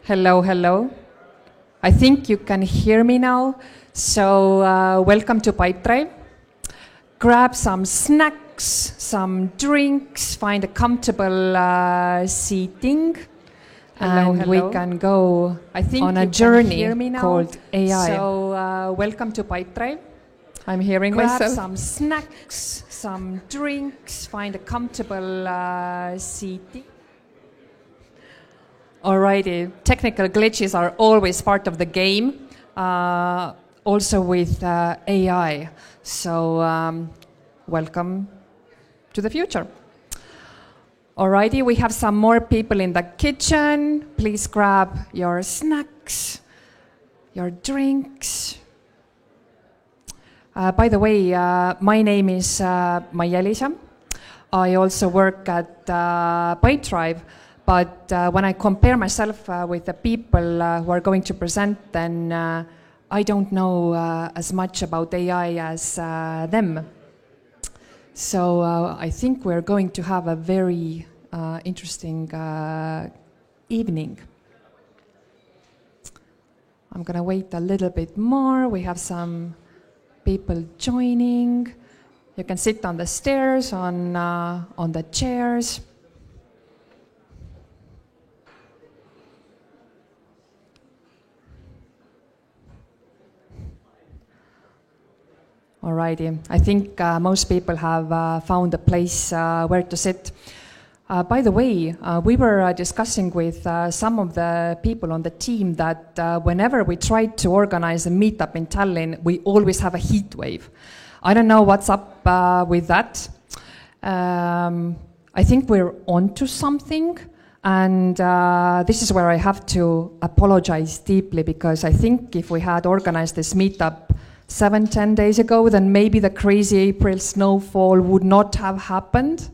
Hello, hello. I think you can hear me now. So welcome to Pipedrive. Grab some snacks, some drinks, find a comfortable seating. And we can go on a journey called AI. So welcome to Pipedrive. I'm hearing myself. Grab some snacks, some drinks, find a comfortable seating. Alrighty, technical glitches are always part of the game, also with AI. So welcome to the future. Alrighty, we have some more people in the kitchen. Please grab your snacks, your drinks. By the way, my name is Maia-Liisa. I also work at Pipedrive. But when I compare myself with the people who are going to present, then I don't know as much about AI as them. So I think we're going to have a very interesting evening. I'm going to wait a little bit more. We have some people joining. You can sit on the stairs, on the chairs. Alrighty, I think most people have found a place where to sit. By the way, we were discussing with some of the people on the team that whenever we try to organize a meetup in Tallinn, we always have a heat wave. I don't know what's up with that. I think we're onto something, and this is where I have to apologize deeply, because I think if we had organized this meetup 7-10 days ago, then maybe the crazy April snowfall would not have happened.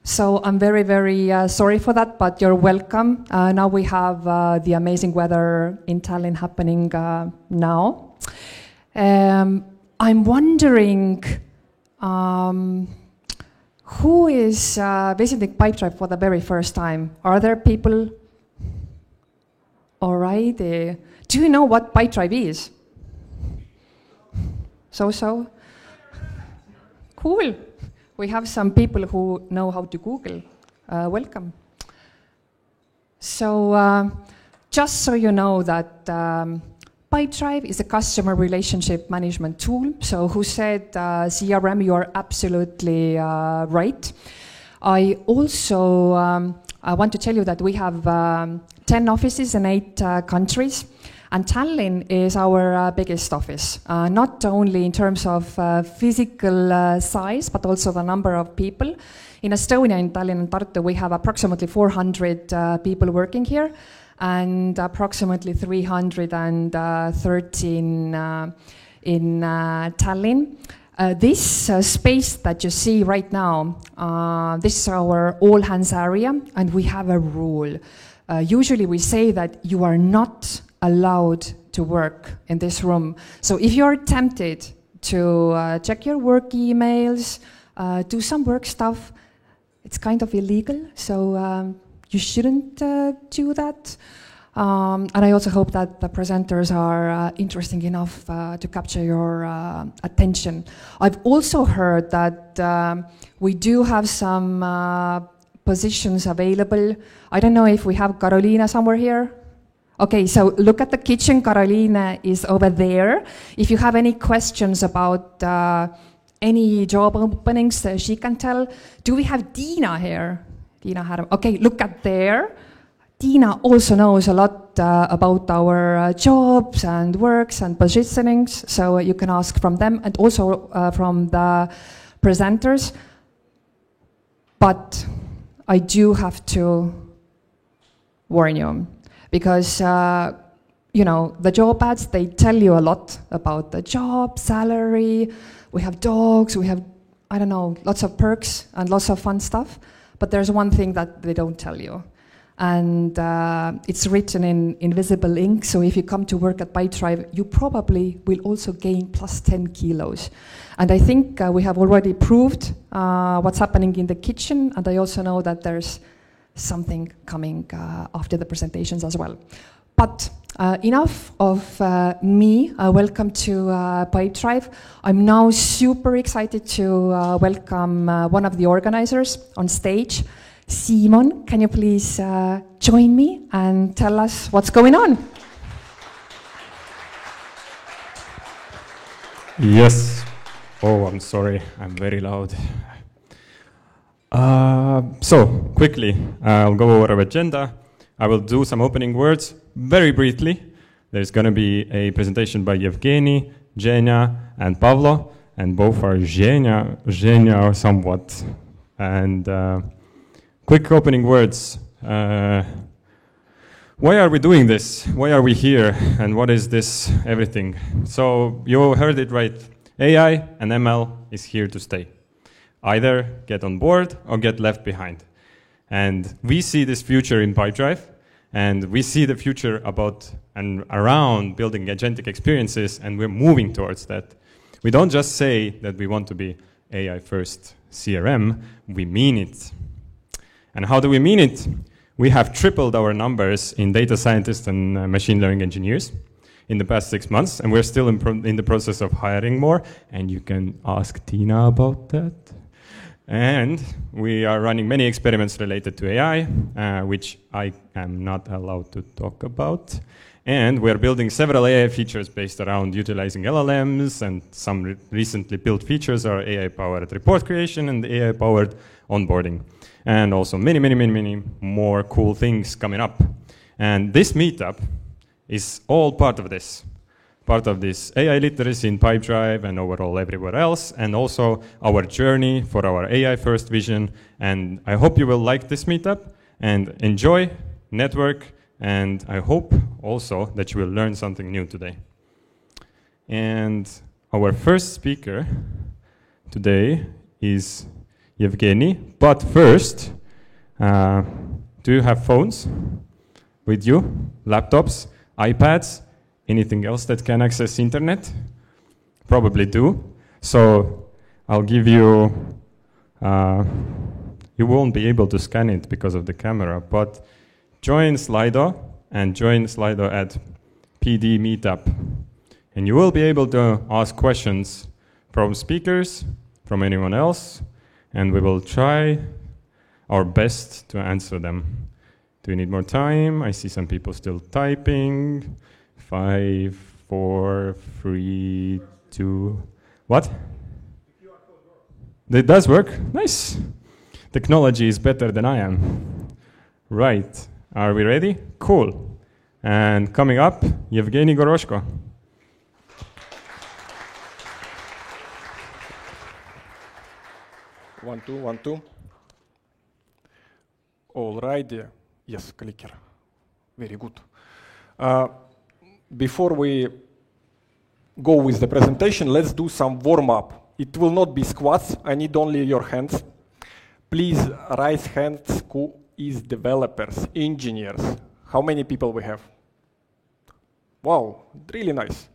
So I'm very, very sorry for that, but you're welcome. Now we have the amazing weather in Tallinn happening now. I'm wondering who is visiting Pipedrive for the very first time? Are there people? All right. Do you know what Pipedrive is? So? Cool. We have some people who know how to Google. Welcome. So just so you know that Pipedrive is a customer relationship management tool. So who said CRM, you are absolutely right. I also I want to tell you that we have 10 offices in 8 countries. And Tallinn is our biggest office, not only in terms of physical size, but also the number of people. In Estonia, in Tallinn and Tartu, we have approximately 400 people working here, and approximately 313 in Tallinn. This space that you see right now, this is our all-hands area, and we have a rule. Usually we say that you are not allowed to work in this room. So if you're tempted to check your work emails, do some work stuff, it's kind of illegal, so you shouldn't do that. And I also hope that the presenters are interesting enough to capture your attention. I've also heard that we do have some positions available. I don't know if we have Carolina somewhere here. Okay, so look at the kitchen. Carolina is over there. If you have any questions about any job openings, she can tell. Do we have Dina here? Dina had. Okay, look at there. Dina also knows a lot about our jobs and works and positionings, so you can ask from them and also from the presenters. But I do have to warn you. Because, you know, the job ads, they tell you a lot about the job, salary, we have dogs, we have, I don't know, lots of perks and lots of fun stuff. But there's one thing that they don't tell you. And it's written in invisible ink, so if you come to work at Pipedrive, you probably will also gain plus 10 kilos. And I think we have already proved what's happening in the kitchen, and I also know that there's something coming after the presentations as well. But enough of me. Welcome to Pipedrive. I'm now super excited to welcome one of the organizers on stage. Simon, can you please join me and tell us what's going on? Yes. Oh, I'm sorry. I'm very loud. So, quickly, I'll go over our agenda. I will do some opening words very briefly. There's going to be a presentation by Yevgeny, Zhenya, and Pavlo, and both are Zhenya somewhat. And quick opening words. Why are we doing this? Why are we here? And what is this everything? So you heard it right. AI and ML is here to stay. Either get on board or get left behind. And we see this future in Pipedrive, and we see the future about and around building agentic experiences, and we're moving towards that. We don't just say that we want to be AI first CRM, we mean it. And how do we mean it? We have tripled our numbers in data scientists and machine learning engineers in the past 6 months, and we're still in the process of hiring more, and you can ask Tina about that. And we are running many experiments related to AI, which I am not allowed to talk about. And we're building several AI features based around utilizing LLMs, and some recently built features are AI-powered report creation and AI-powered onboarding. And also many more cool things coming up. And this meetup is all part of this. Part of this AI literacy in Pipedrive and overall everywhere else, and also our journey for our AI first vision. And I hope you will like this meetup and enjoy, network, and I hope also that you will learn something new today. And our first speaker today is Yevgeny. But first, do you have phones with you? Laptops? iPads? Anything else that can access internet? Probably do. So I'll give you, you won't be able to scan it because of the camera, but join Slido and join Slido at PD Meetup. And you will be able to ask questions from speakers, from anyone else, and we will try our best to answer them. Do we need more time? I see some people still typing. 5, 4, 3, 2. What? It does work? Nice. Technology is better than I am. Right. Are we ready? Cool. And coming up, Yevgeny Goroshko. One, two. Alrighty. Yes, clicker. Very good. Before we go with the presentation, let's do some warm-up. It will not be squats. I need only your hands. Please raise hands who is developers, engineers. How many people we have? Wow, really nice.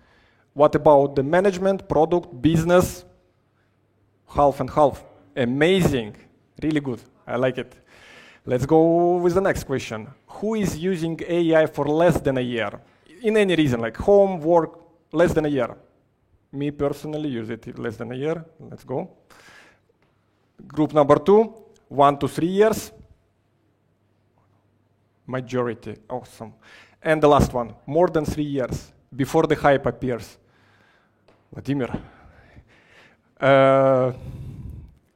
What about the management, product, business? Half and half. Amazing. Really good. I like it. Let's go with the next question. Who is using AI for less than a year? In any reason, like home, work, less than a year. Me personally use it less than a year. Let's go. Group number 2, 1 to 3 years. Majority, awesome. And the last one, more than 3 years, before the hype appears. Vladimir.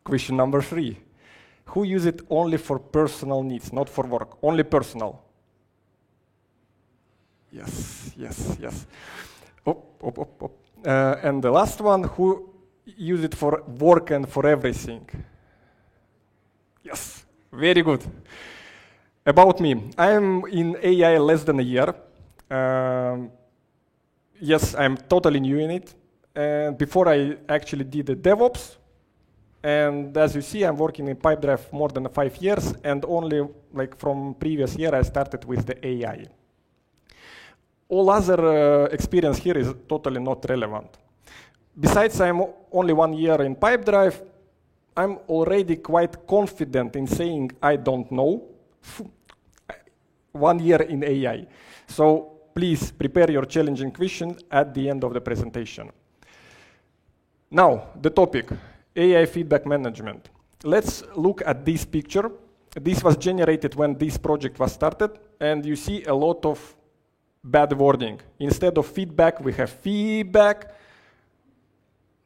Question number 3. Who use it only for personal needs, not for work, only personal? Yes. And the last one, who use it for work and for everything? Yes, very good. About me, I'm in AI less than a year. Yes, I'm totally new in it. And before I actually did the DevOps, and as you see, I'm working in Pipedrive more than 5 years, and only like from previous year I started with the AI. All other experience here is totally not relevant. Besides, I'm only 1 year in Pipedrive. I'm already quite confident in saying I don't know. 1 year in AI. So please prepare your challenging question at the end of the presentation. Now, the topic, AI feedback management. Let's look at this picture. This was generated when this project was started, and you see a lot of bad wording. Instead of feedback, we have feedback,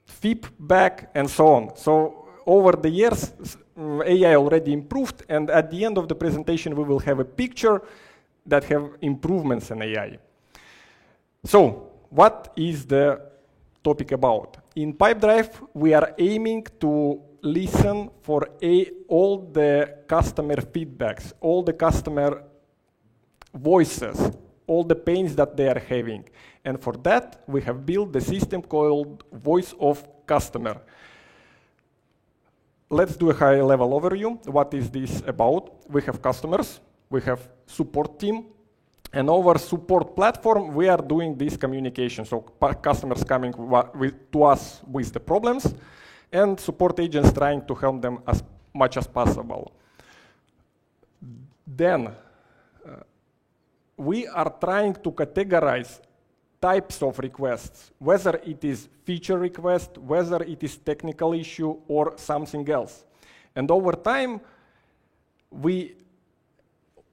feedback, and so on. So over the years, AI already improved, and at the end of the presentation, we will have a picture that have improvements in AI. So what is the topic about? In Pipedrive, we are aiming to listen for all the customer feedbacks, all the customer voices, all the pains that they are having. And for that, we have built the system called Voice of Customer. Let's do a high-level overview. What is this about? We have customers, we have support team, and over support platform, we are doing this communication. So customers coming to us with the problems, and support agents trying to help them as much as possible. Then, we are trying to categorize types of requests, whether it is feature request, whether it is technical issue, or something else. And over time, we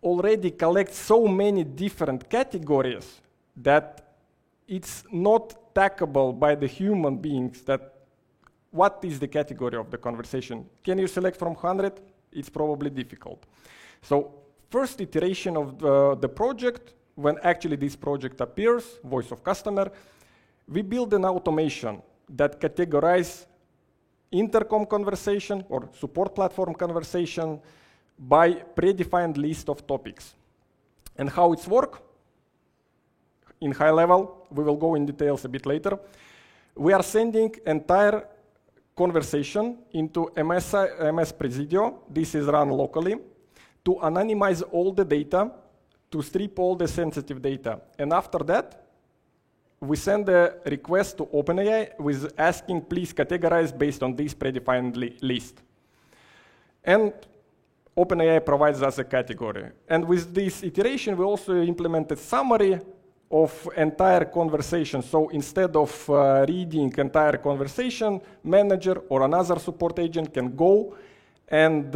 already collect so many different categories that it's not tackable by the human beings that what is the category of the conversation. Can you select from 100? It's probably difficult. So first iteration of the project, when actually this project appears, Voice of Customer, we build an automation that categorizes intercom conversation or support platform conversation by predefined list of topics. And how it's work? In high level, we will go in details a bit later. We are sending entire conversation into MS Presidio. This is run locally to anonymize all the data, to strip all the sensitive data. And after that, we send a request to OpenAI with asking, please categorize based on this predefined list. And OpenAI provides us a category. And with this iteration, we also implemented summary of entire conversation. So instead of reading entire conversation, manager or another support agent can go and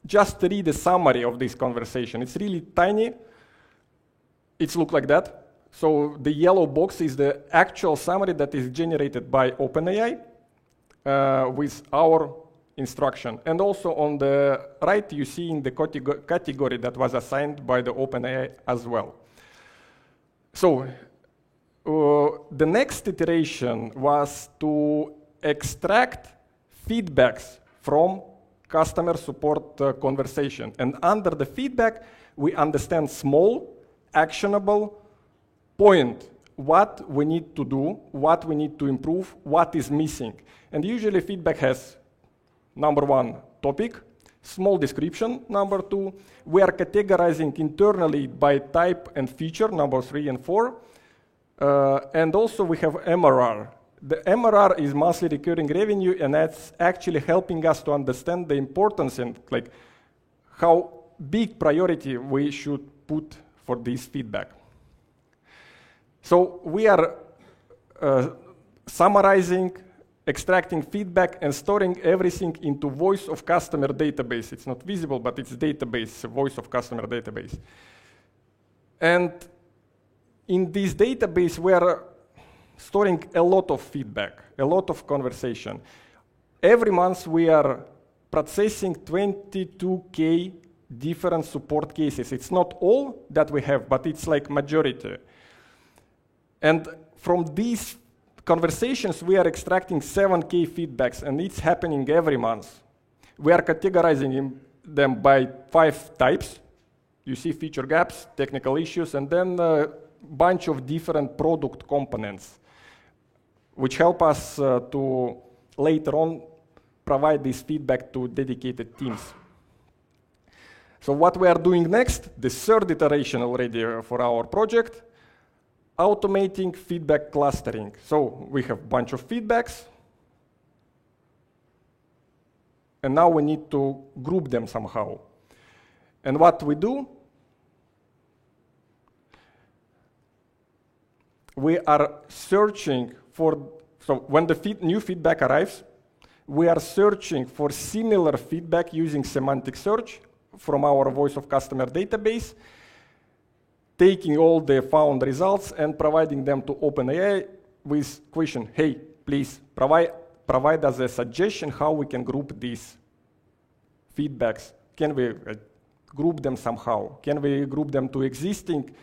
just read a summary of this conversation. It's really tiny. It's look like that. So the yellow box is the actual summary that is generated by OpenAI with our instruction. And also on the right, you see in the category that was assigned by the OpenAI as well. So the next iteration was to extract feedbacks from customer support conversation. And under the feedback, we understand small, actionable point, what we need to do, what we need to improve, what is missing. And usually feedback has number one, topic, small description, number two. We are categorizing internally by type and feature, number 3 and 4. And also we have MRR. The MRR is monthly recurring revenue, and that's actually helping us to understand the importance and like how big priority we should put for this feedback. So we are summarizing, extracting feedback, and storing everything into Voice of Customer database. It's not visible, but it's database, Voice of Customer database. And in this database, we are storing a lot of feedback, a lot of conversation. Every month, we are processing 22K different support cases. It's not all that we have, but it's like majority. And from these conversations, we are extracting 7K feedbacks, and it's happening every month. We are categorizing them by 5 types. You see feature gaps, technical issues, and then a bunch of different product components, which help us to later on provide this feedback to dedicated teams. So what we are doing next, the third iteration already for our project, automating feedback clustering. So we have a bunch of feedbacks, and now we need to group them somehow. And what we do, we are searching for, so when the new feedback arrives, we are searching for similar feedback using semantic search from our voice of customer database, taking all the found results and providing them to OpenAI with question, hey, please provide us a suggestion how we can group these feedbacks. Can we group them somehow? Can we group them to existing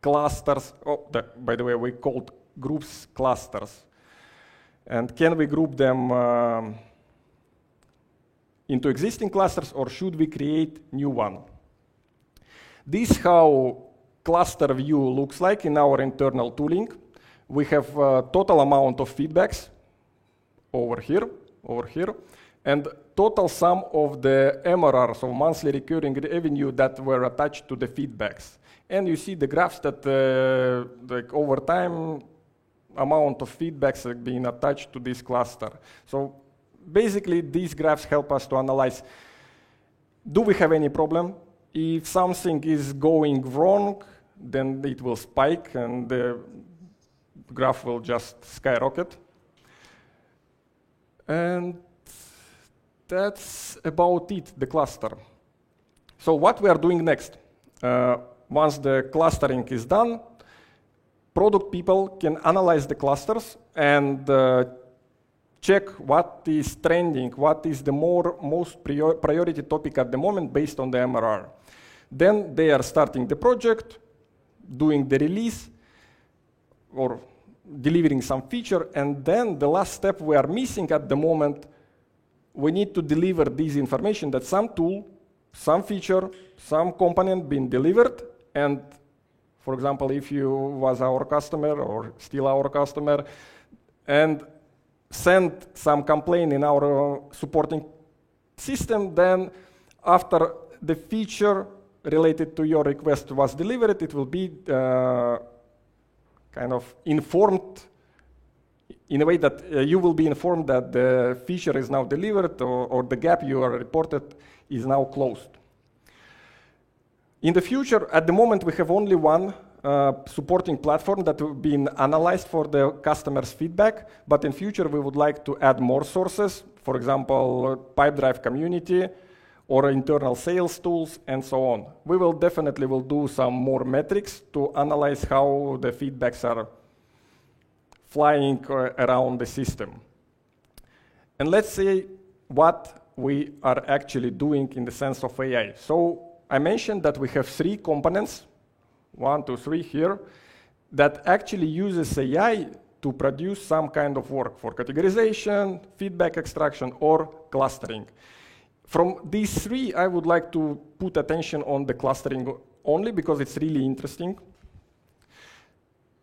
clusters? Oh, by the way, we called groups clusters. And can we group them into existing clusters, or should we create new one? This is how cluster view looks like in our internal tooling. We have a total amount of feedbacks over here, and total sum of the MRR, so monthly recurring revenue, that were attached to the feedbacks. And you see the graphs that like over time, amount of feedbacks are being attached to this cluster. So basically, these graphs help us to analyze, do we have any problem? If something is going wrong, then it will spike and the graph will just skyrocket. And that's about it, the cluster. So what we are doing next? Once the clustering is done, product people can analyze the clusters and check what is trending, what is the most priority topic at the moment based on the MRR. Then they are starting the project, doing the release, or delivering some feature, and then the last step we are missing at the moment, we need to deliver this information that some tool, some feature, some component been delivered, and for example, if you was our customer or still our customer, and send some complaint in our supporting system, then after the feature related to your request was delivered, it will be kind of informed in a way that you will be informed that the feature is now delivered, or the gap you are reported is now closed. In the future, at the moment, we have only one supporting platform that will be analyzed for the customer's feedback, but in future we would like to add more sources, for example, Pipedrive community or internal sales tools and so on. We will definitely do some more metrics to analyze how the feedbacks are flying around the system. And let's see what we are actually doing in the sense of AI. So I mentioned that we have 3 components, 1, 2, 3 here, that actually uses AI to produce some kind of work for categorization, feedback extraction, or clustering. From these 3, I would like to put attention on the clustering only because it's really interesting.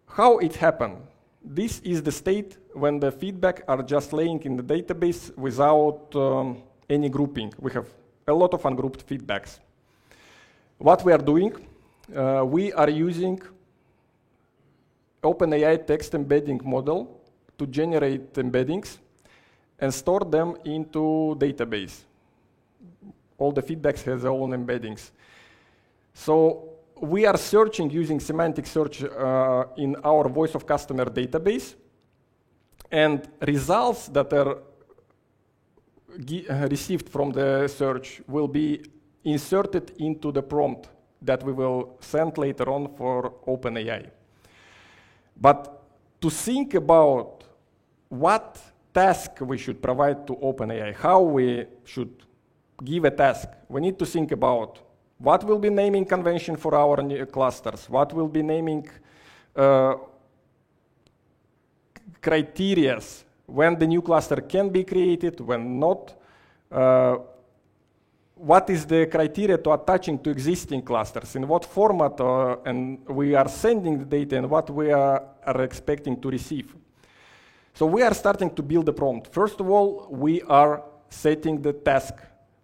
How it happened? This is the state when the feedback are just laying in the database without any grouping. We have a lot of ungrouped feedbacks. What we are doing, we are using OpenAI text embedding model to generate embeddings and store them into database. All the feedbacks has their own embeddings. So we are searching using semantic search in our voice of customer database, and results that are received from the search will be inserted into the prompt that we will send later on for OpenAI. But to think about what task we should provide to OpenAI, how we should give a task, we need to think about what will be naming convention for our new clusters, what will be naming criteria, when the new cluster can be created, when not, what is the criteria to attaching to existing clusters, in what format and we are sending the data, and what we are expecting to receive. So we are starting to build the prompt. First of all, we are setting the task.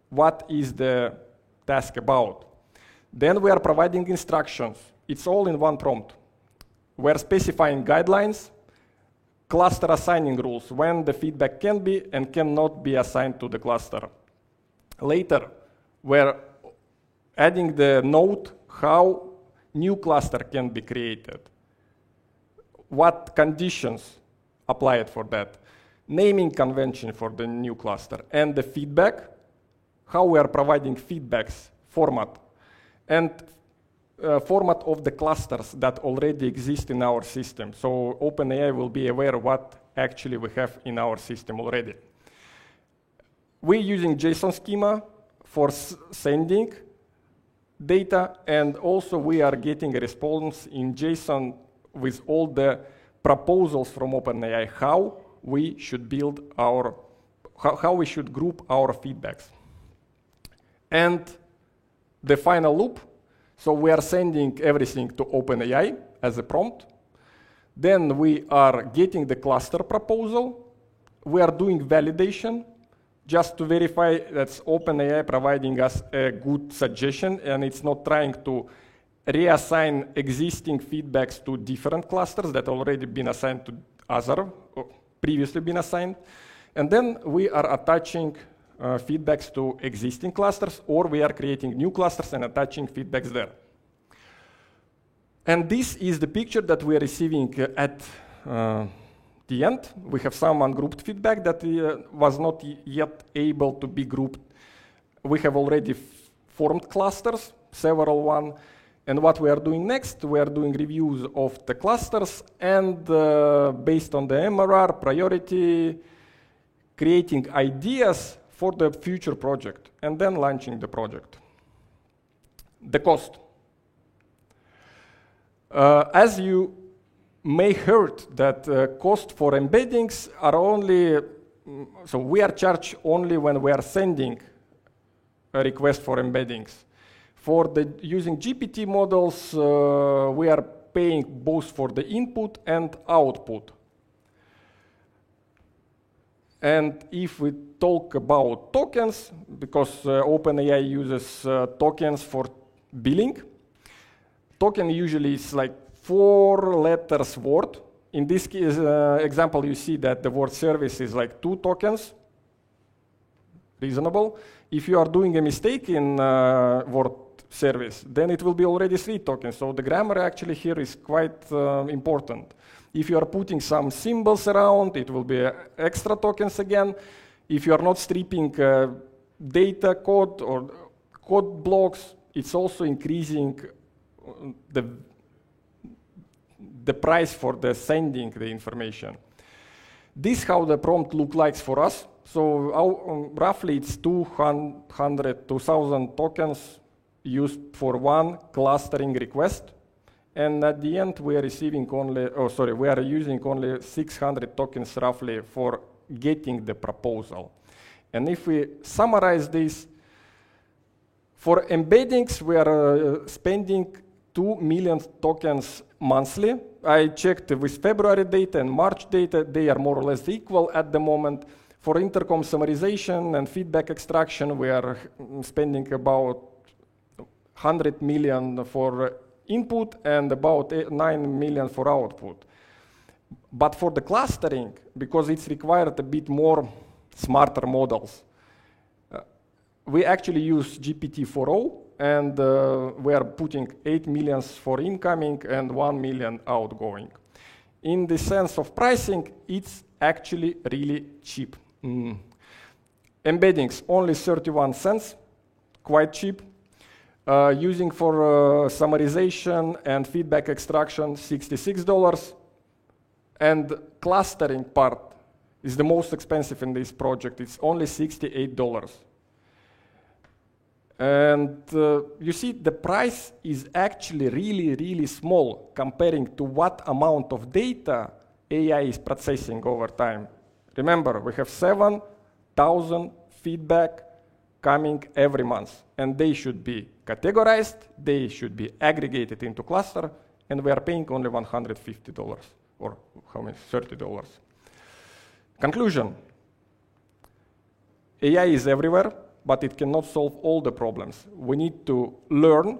What is the task about? Then we are providing instructions. It's all in one prompt. We are specifying guidelines, cluster assigning rules, when the feedback can be and cannot be assigned to the cluster. Later, we're adding the note how new cluster can be created, what conditions applied for that, naming convention for the new cluster, and the feedback, how we are providing feedbacks, format, and format of the clusters that already exist in our system. So OpenAI will be aware what actually we have in our system already. We're using JSON schema for sending data, and also we are getting a response in JSON with all the proposals from OpenAI, how we should build our, how we should group our feedbacks. And the final loop, so we are sending everything to OpenAI as a prompt. Then we are getting the cluster proposal. We are doing validation just to verify that OpenAI providing us a good suggestion and it's not trying to reassign existing feedbacks to different clusters that already been assigned to other, or previously been assigned. And then we are attaching feedbacks to existing clusters, or we are creating new clusters and attaching feedbacks there. And this is the picture that we are receiving at the end. We have some ungrouped feedback that was not yet able to be grouped. We have already formed clusters, several ones. And what we are doing next, we are doing reviews of the clusters and based on the MRR priority, creating ideas for the future project and then launching the project. The cost. As you may heard that cost for embeddings are only, so we are charged only when we are sending a request for embeddings. For the using GPT models, we are paying both for the input and output. And if we talk about tokens, because OpenAI uses tokens for billing, token usually is like 4 letters word. In this case, example, you see that the word service is like 2 tokens. Reasonable. If you are doing a mistake in word service, then it will be already 3 tokens. So the grammar actually here is quite important. If you are putting some symbols around, it will be extra tokens again. If you are not stripping data code or code blocks, it's also increasing the price for the sending the information. This is how the prompt looks like for us. So roughly it's 2,000 tokens used for one clustering request. And at the end, we are receiving only, we are using only 600 tokens roughly for getting the proposal. And if we summarize this, for embeddings, we are spending 2 million tokens monthly. I checked with February data and March data, they are more or less equal at the moment. For intercom summarization and feedback extraction, we are spending about 100 million for input and about 9 million for output. But for the clustering, because it's required a bit more smarter models, we actually use GPT-4o, and we are putting 8 million for incoming and 1 million outgoing. In the sense of pricing, it's actually really cheap. Embeddings, only 31 cents, quite cheap. Using for summarization and feedback extraction, $66. And clustering part is the most expensive in this project. It's only $68. And you see, the price is actually really, really small comparing to what amount of data AI is processing over time. Remember, we have 7,000 feedback coming every month, and they should be categorized, they should be aggregated into cluster, and we are paying only $150, or how many, $30. Conclusion, AI is everywhere, but it cannot solve all the problems. We need to learn,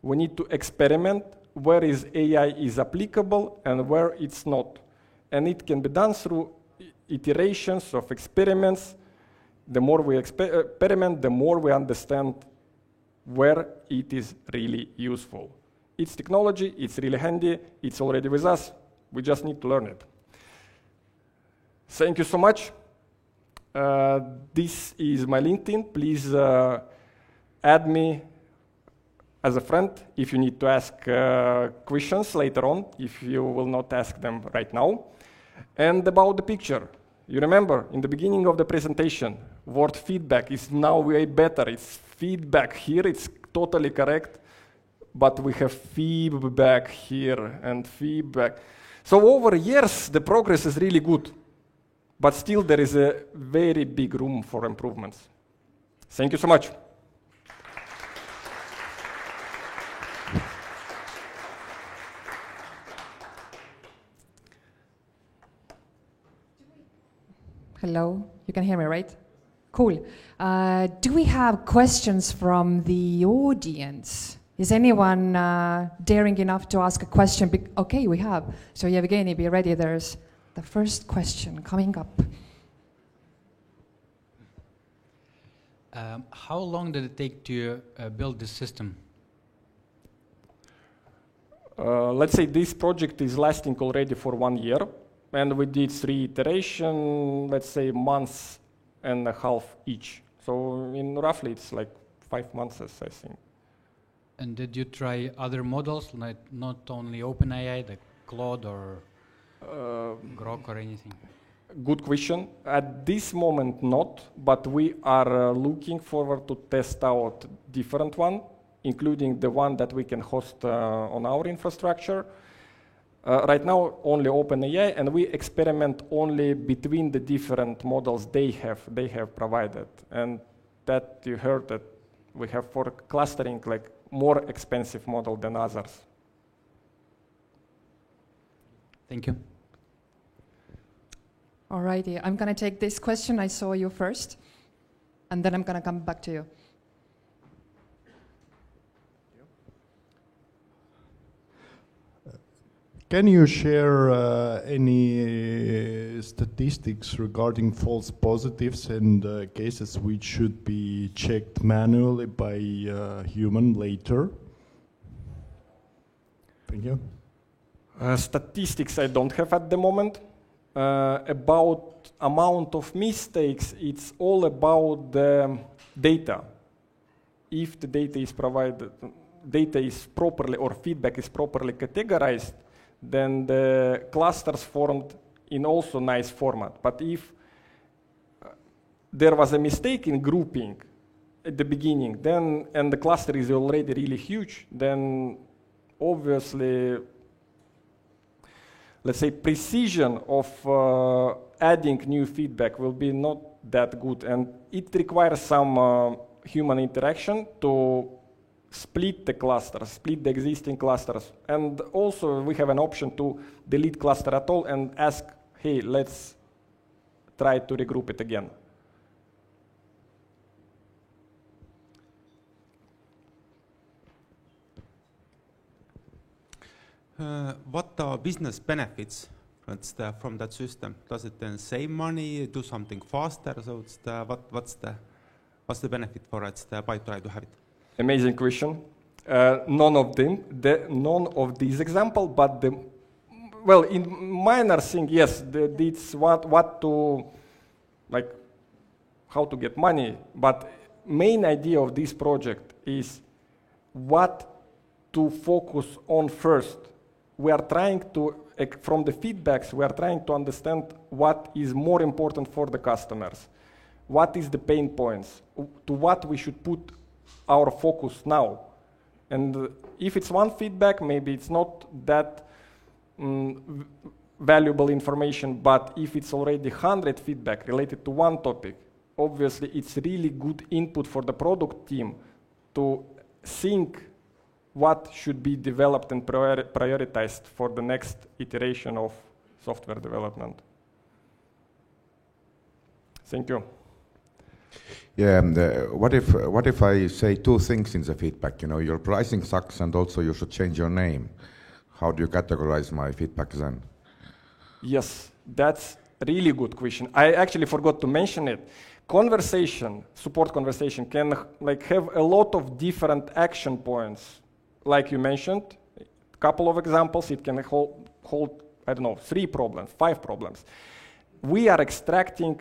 we need to experiment where is AI is applicable and where it's not. And it can be done through iterations of experiments. The more we experiment, the more we understand where it is really useful. It's technology, it's really handy, it's already with us, we just need to learn it. Thank you so much. This is my LinkedIn. Please add me as a friend if you need to ask questions later on, if you will not ask them right now. And about the picture, you remember in the beginning of the presentation, word feedback is now way better. It's feedback here, it's totally correct, but we have feedback here and feedback. So over years, the progress is really good, but still there is a very big room for improvements. Thank you so much. Hello, you can hear me, right? Cool. Do we have questions from the audience? Is anyone daring enough to ask a question? Okay, we have. So Yevgeny, be ready. There's the first question coming up. How long did it take to build this system? Let's say this project is lasting already for 1 year. And we did 3 iterations, let's say months and a half each. So in roughly it's like 5 months, I think. And did you try other models, like not only OpenAI, like Claude or Grok or anything? Good question. At this moment, not, but we are looking forward to test out different one, including the one that we can host on our infrastructure. Right now, only OpenAI, and we experiment only between the different models they have provided. And that you heard that we have for clustering like more expensive model than others. Thank you. Alrighty, I'm gonna take this question. I saw you first, and then I'm gonna come back to you. Can you share any statistics regarding false positives and cases which should be checked manually by human later? Thank you. Statistics I don't have at the moment. About amount of mistakes, it's all about the data. If the data is provided, data is properly or feedback is properly categorized, then the clusters formed in also nice format. But if there was a mistake in grouping at the beginning, then and the cluster is already really huge, then obviously, let's say, precision of adding new feedback will be not that good, and it requires some human interaction to split the clusters, split the existing clusters. And also we have an option to delete cluster at all and ask, hey, let's try to regroup it again. What are business benefits from that system? Does it then save money, do something faster? So it's what's the benefit for Pipedrive to have it? Amazing question. None of them, none of these examples, but well, in minor thing, yes, it's what to, like, how to get money. But main idea of this project is what to focus on first. We are trying to, from the feedbacks, we are trying to understand what is more important for the customers. What is the pain points? To what we should put our focus now. And if it's one feedback, maybe it's not that valuable information, but if it's already 100 feedback related to one topic, obviously it's really good input for the product team to think what should be developed and prioritized for the next iteration of software development. Thank you. Yeah, and what if I say 2 things in the feedback? You know, your pricing sucks, and also you should change your name. How do you categorize my feedback then? Yes, that's a really good question. I actually forgot to mention it. support conversation can like have a lot of different action points. Like you mentioned, a couple of examples, it can hold, I don't know, 3 problems, 5 problems. We are extracting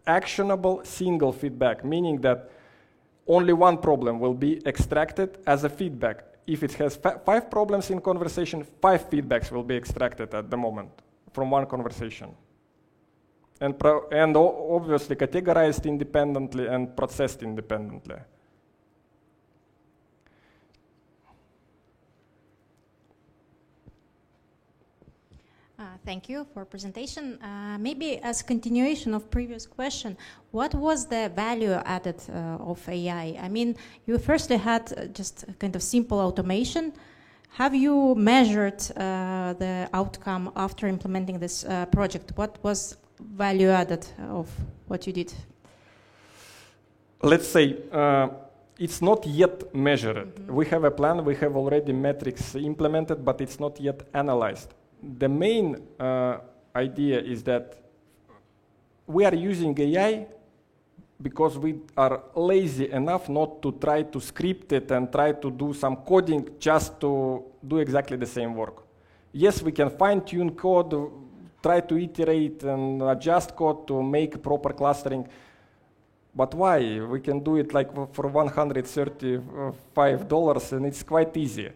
actionable single feedback, meaning that only one problem will be extracted as a feedback. If it has 5 problems in conversation, 5 feedbacks will be extracted at the moment from one conversation. And obviously categorized independently and processed independently. Thank you for presentation. Maybe as continuation of previous question, what was the value added of AI? I mean, you firstly had just a kind of simple automation. Have you measured the outcome after implementing this project? What was value added of what you did? Let's say it's not yet measured. Mm-hmm. We have a plan, we have already metrics implemented, but it's not yet analyzed. The main idea is that we are using AI because we are lazy enough not to try to script it and try to do some coding just to do exactly the same work. Yes, we can fine-tune code, try to iterate and adjust code to make proper clustering. But why? We can do it like for $135 and it's quite easy.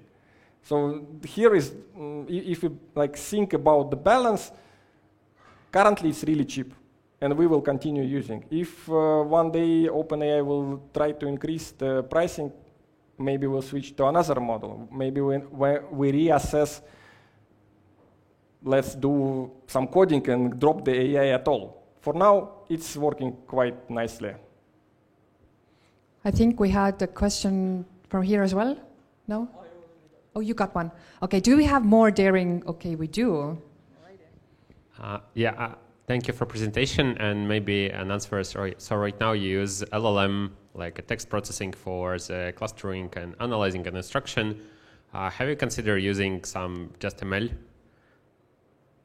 So here is, if you like think about the balance, currently it's really cheap and we will continue using. If one day OpenAI will try to increase the pricing, maybe we'll switch to another model. Maybe when we reassess, let's do some coding and drop the AI at all. For now, it's working quite nicely. I think we had a question from here as well. No? Oh, you got one. Okay, do we have more daring? Okay, we do. Thank you for presentation and maybe an answer. So right now you use LLM, like a text processing for the clustering and analyzing an instruction. Have you considered using some just ML?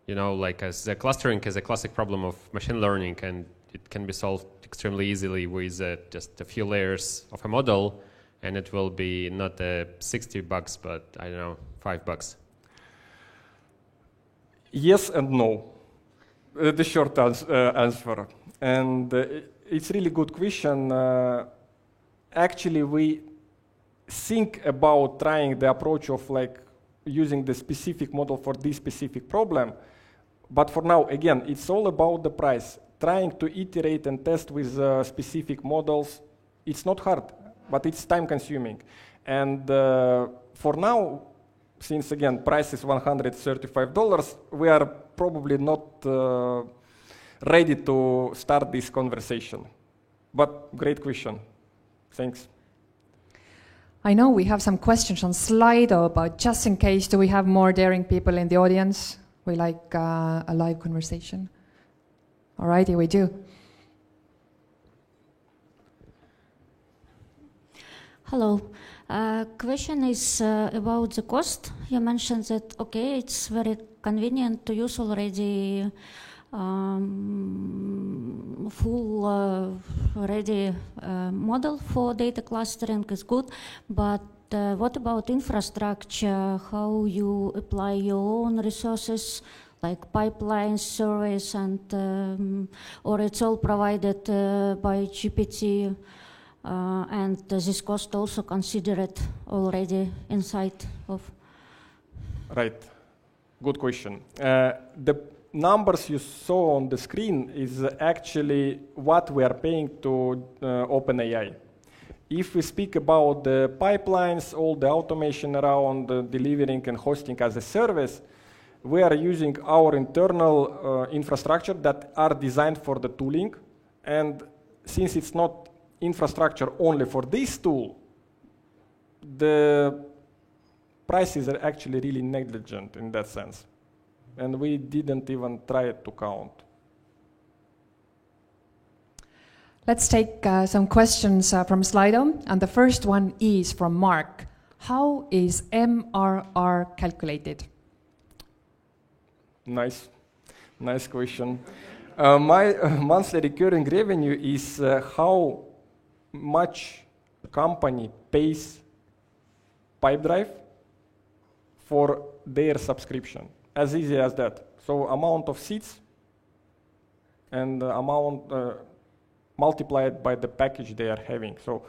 You know, like as the clustering is a classic problem of machine learning and it can be solved extremely easily with just a few layers of a model. And it will be not $60, but I don't know, $5. Yes and no. The short answer. And it's really good question. Actually, we think about trying the approach of like using the specific model for this specific problem. But for now, again, it's all about the price. Trying to iterate and test with specific models, it's not hard. But it's time consuming. And for now, since again, price is $135, we are probably not ready to start this conversation. But great question. Thanks. I know we have some questions on Slido, but just in case, do we have more daring people in the audience? We like a live conversation. All righty, we do. Hello. Question is about the cost. You mentioned that, okay, it's very convenient to use already full ready model for data clustering is good, but what about infrastructure? How you apply your own resources like pipelines, service, and or it's all provided by GPT? And this cost also considered already inside of? Right, good question. The numbers you saw on the screen is actually what we are paying to OpenAI. If we speak about the pipelines, all the automation around delivering and hosting as a service, we are using our internal infrastructure that are designed for the tooling. And since it's not infrastructure only for this tool, the prices are actually really negligent in that sense. And we didn't even try to count. Let's take some questions from Slido. And the first one is from Mark. How is MRR calculated? Nice question. My monthly recurring revenue is how much company pays Pipedrive for their subscription. As easy as that. So amount of seats and amount multiplied by the package they are having. So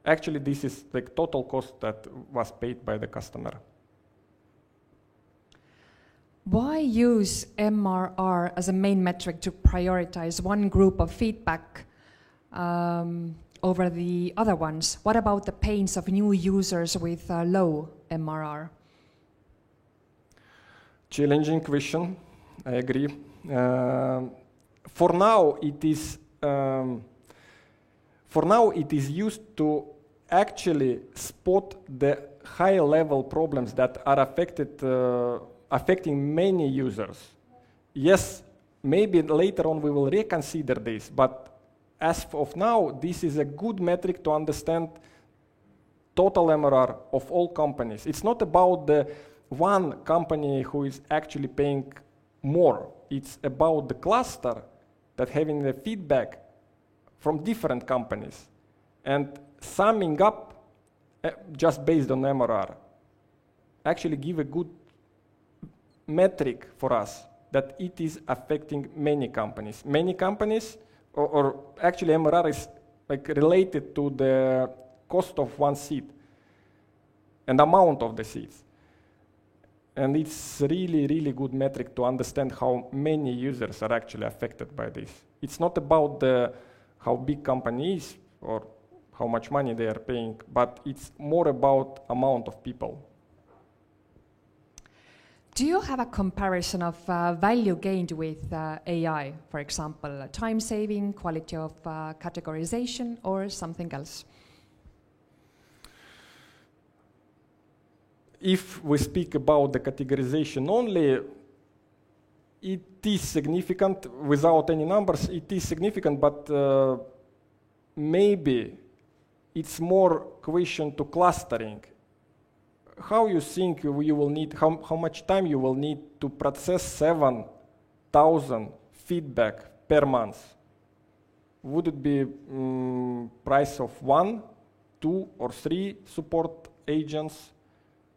actually this is the total cost that was paid by the customer. Why use MRR as a main metric to prioritize one group of feedback over the other ones? What about the pains of new users with low MRR? Challenging question, I agree. For now, it is used to actually spot the high-level problems that are affecting many users. Yes, maybe later on we will reconsider this, but as of now, this is a good metric to understand total MRR of all companies. It's not about the one company who is actually paying more. It's about the cluster that having the feedback from different companies and summing up just based on MRR actually give a good metric for us that it is affecting many companies. Many companies, or actually MRR is like related to the cost of one seat and amount of the seats. And it's really, really good metric to understand how many users are actually affected by this. It's not about how big company is or how much money they are paying, but it's more about amount of people. Do you have a comparison of value gained with AI, for example, time saving, quality of categorization, or something else? If we speak about the categorization only, it is significant. Without any numbers, it is significant, but maybe it's more question to clustering. How you think you will need, how much time you will need to process 7,000 feedback per month? Would it be price of 1, 2, or 3 support agents?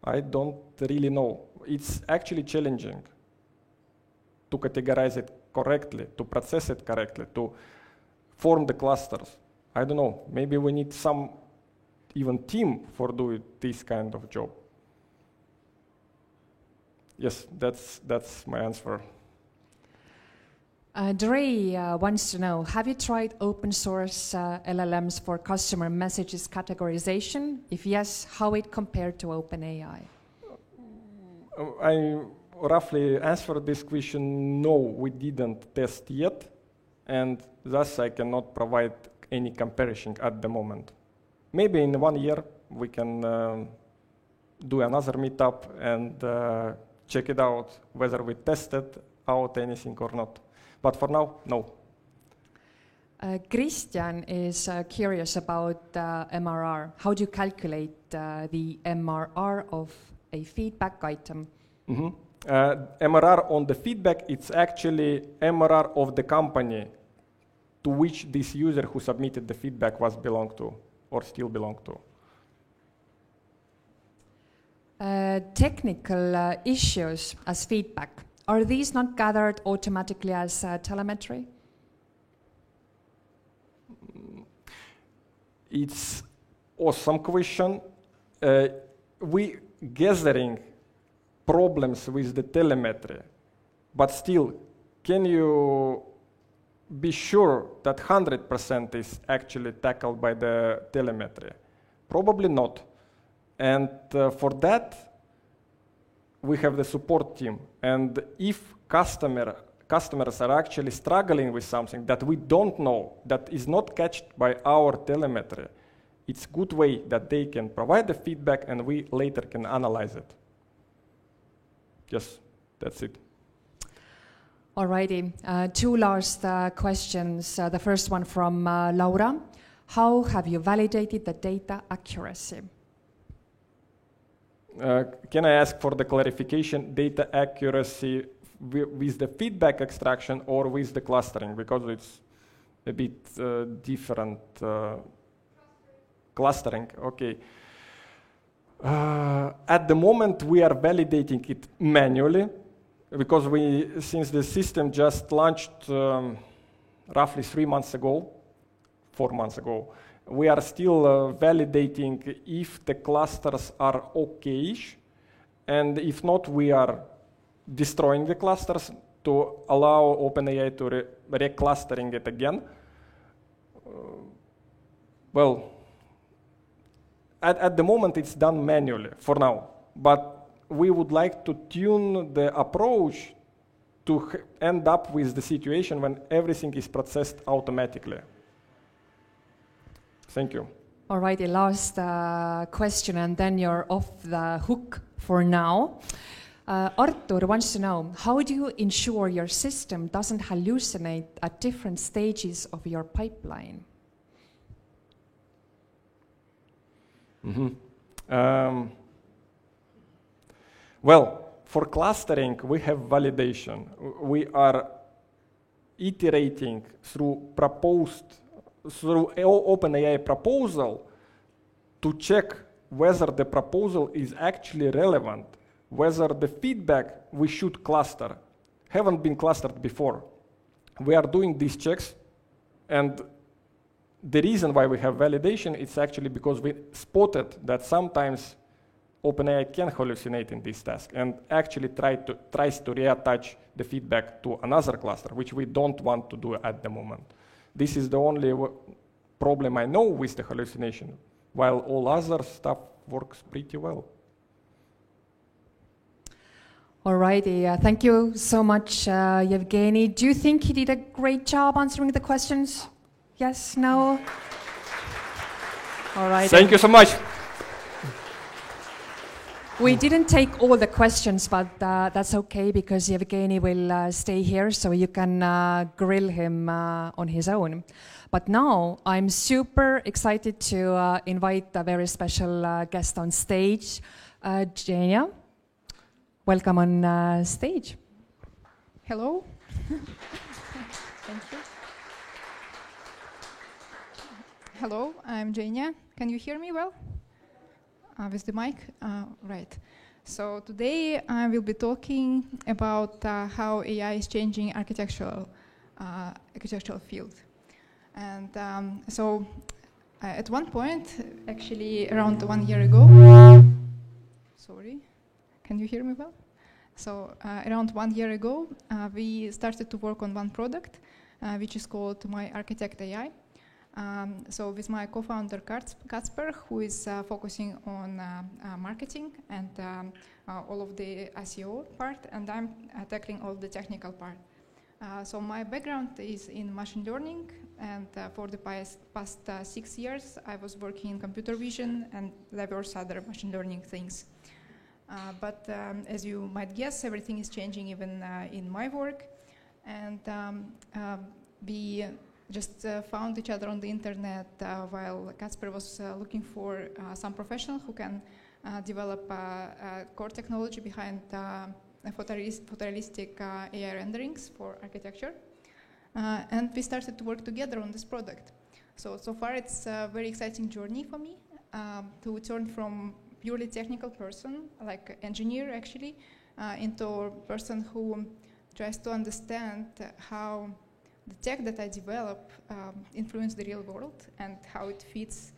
I don't really know. It's actually challenging to categorize it correctly, to process it correctly, to form the clusters. I don't know, maybe we need some even team for doing this kind of job. Yes, that's my answer. Dre wants to know, have you tried open source LLMs for customer messages categorization? If yes, how it compared to OpenAI? I roughly answered this question, no, we didn't test yet, and thus I cannot provide any comparison at the moment. Maybe in 1 year we can do another meetup and check it out, whether we tested out anything or not. But for now, no. Christian is curious about MRR. How do you calculate the MRR of a feedback item? Mm-hmm. MRR on the feedback, it's actually MRR of the company to which this user who submitted the feedback was belong to or still belong to. Technical issues as feedback. Are these not gathered automatically as telemetry? It's awesome question. We gathering problems with the telemetry, but still, can you be sure that 100% is actually tackled by the telemetry? Probably not. And for that, we have the support team. And if customers are actually struggling with something that we don't know, that is not catched by our telemetry, it's a good way that they can provide the feedback and we later can analyze it. Yes, that's it. Alrighty, 2 last questions. The first one from Laura. How have you validated the data accuracy? Can I ask for the clarification, data accuracy with the feedback extraction or with the clustering, because it's a bit different. Clustering, okay. At the moment, we are validating it manually, because since the system just launched roughly 4 months ago, we are still validating if the clusters are okay-ish, and if not, we are destroying the clusters to allow OpenAI to reclustering it again. Well, at the moment, it's done manually for now, but we would like to tune the approach to end up with the situation when everything is processed automatically. Thank you. All righty, last question, and then you're off the hook for now. Artur wants to know, how do you ensure your system doesn't hallucinate at different stages of your pipeline? Well, for clustering, we have validation. We are iterating through OpenAI proposal to check whether the proposal is actually relevant, whether the feedback we should cluster haven't been clustered before. We are doing these checks, and the reason why we have validation is actually because we spotted that sometimes OpenAI can hallucinate in this task and actually tries to reattach the feedback to another cluster, which we don't want to do at the moment. This is the only problem I know with the hallucination, while all other stuff works pretty well. All righty, thank you so much, Yevgeny. Do you think he did a great job answering the questions? Yes, no? All right. Thank you so much. We didn't take all the questions, but that's okay, because Yevgeny will stay here, so you can grill him on his own. But now I'm super excited to invite a very special guest on stage, Zhenya. Welcome on stage. Hello. Thank you. Hello, I'm Zhenya. Can you hear me well? With the mic? Right. So today I will be talking about how AI is changing architectural field. And so at one point, actually around 1 year ago, sorry, can you hear me well? So around 1 year ago, we started to work on one product, which is called MyArchitect.ai. So with my co-founder Kacper, who is focusing on marketing and all of the SEO part, and I'm tackling all the technical part. So my background is in machine learning, and for the past 6 years, I was working in computer vision and diverse other machine learning things. But as you might guess, everything is changing even in my work, and we just found each other on the internet while Kacper was looking for some professional who can develop core technology behind photorealistic AI renderings for architecture. And we started to work together on this product. So far it's a very exciting journey for me to turn from purely technical person, like engineer actually, into a person who tries to understand how the tech that I develop influence the real world and how it fits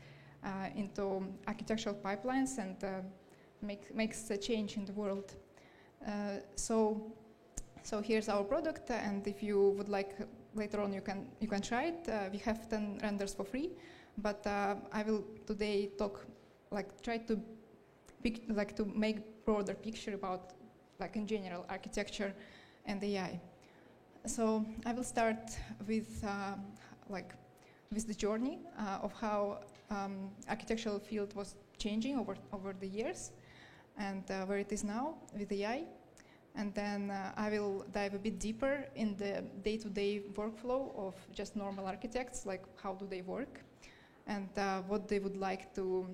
into architectural pipelines and makes a change in the world. So here's our product, and if you would like later on, you can try it. We have 10 renders for free, but I will today try to make broader picture about in general architecture and AI. So I will start with the journey of how architectural field was changing over the years and where it is now with AI. And then I will dive a bit deeper in the day-to-day workflow of just normal architects, like how do they work and what they would like to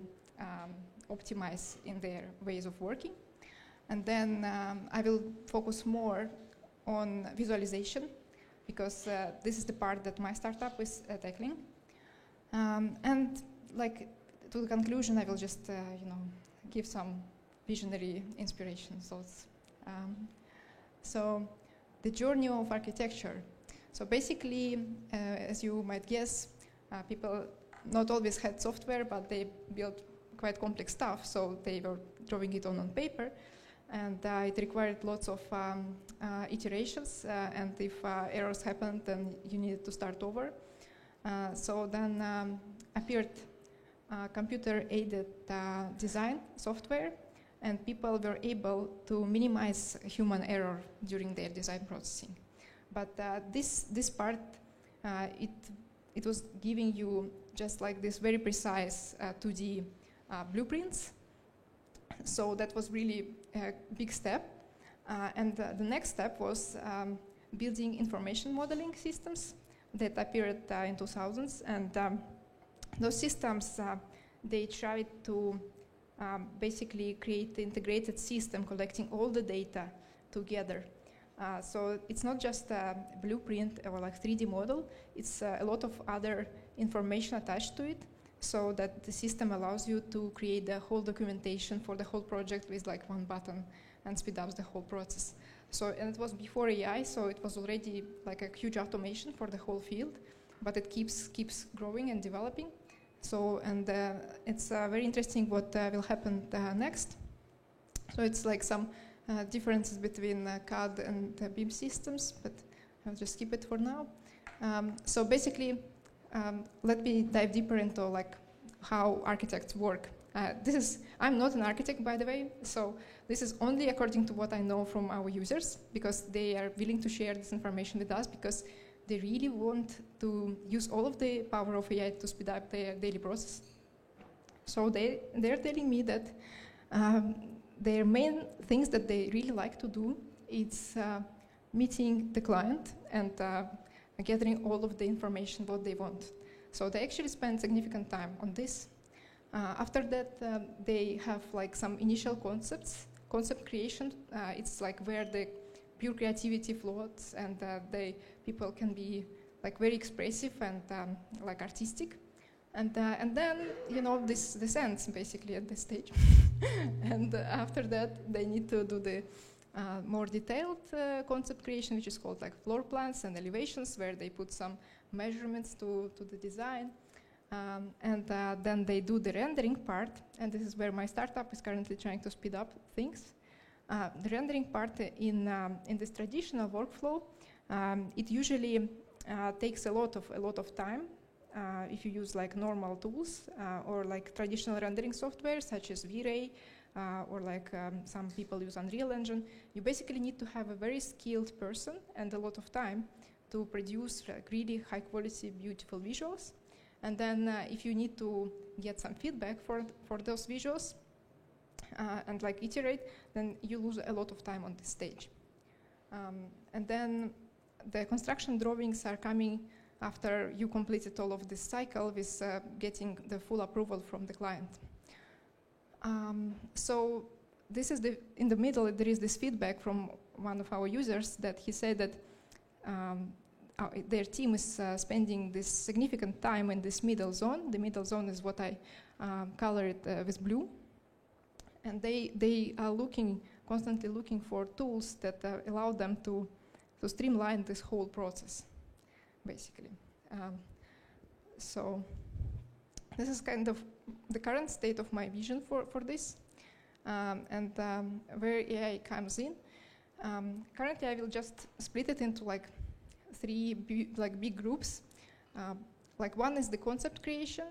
optimize in their ways of working. And then I will focus more on visualization, because this is the part that my startup is tackling. And like to the conclusion, I will just give some visionary inspiration thoughts. So the journey of architecture. So basically, as you might guess, people not always had software, but they built quite complex stuff, so they were drawing it on paper, and it required lots of iterations, and if errors happened, then you needed to start over. So then appeared computer-aided design software, and people were able to minimize human error during their design processing. But this part, it was giving you just like this very precise 2D blueprints. So that was really a big step. And the next step was building information modeling systems that appeared in 2000s. And those systems, they tried to basically create the integrated system collecting all the data together. So it's not just a blueprint or like 3D model, it's a lot of other information attached to it, so that the system allows you to create the whole documentation for the whole project with like one button and speed up the whole process. So, and it was before AI, so it was already like a huge automation for the whole field, but it keeps growing and developing. So, and it's very interesting what will happen next. So it's like some differences between CAD and BIM systems, but I'll just skip it for now. So basically, let me dive deeper into like how architects work. I'm not an architect, by the way, so this is only according to what I know from our users, because they are willing to share this information with us, because they really want to use all of the power of AI to speed up their daily process. So they're telling me that their main things that they really like to do is meeting the client and gathering all of the information what they want. So they actually spend significant time on this. After that, they have like some initial concept creation. It's like where the pure creativity floats, and people can be like very expressive and like artistic. And then, this ends basically at this stage. And after that, they need to do the more detailed concept creation, which is called like floor plans and elevations, where they put some measurements to the design. And then they do the rendering part, and this is where my startup is currently trying to speed up things. The rendering part in this traditional workflow, it usually takes a lot of time. If you use like normal tools or like traditional rendering software such as V-Ray or like some people use Unreal Engine, you basically need to have a very skilled person and a lot of time to produce like really high quality, beautiful visuals. And then if you need to get some feedback for those visuals and like iterate, then you lose a lot of time on this stage. And then the construction drawings are coming after you completed all of this cycle with getting the full approval from the client. So this is in the middle, there is this feedback from one of our users that he said that their team is spending this significant time in this middle zone. The middle zone is what I colored with blue. And they are constantly looking for tools that allow them to streamline this whole process, basically. So this is kind of the current state of my vision for this, and where AI comes in. Currently, I will just split it into like three big groups. Like one is the concept creation.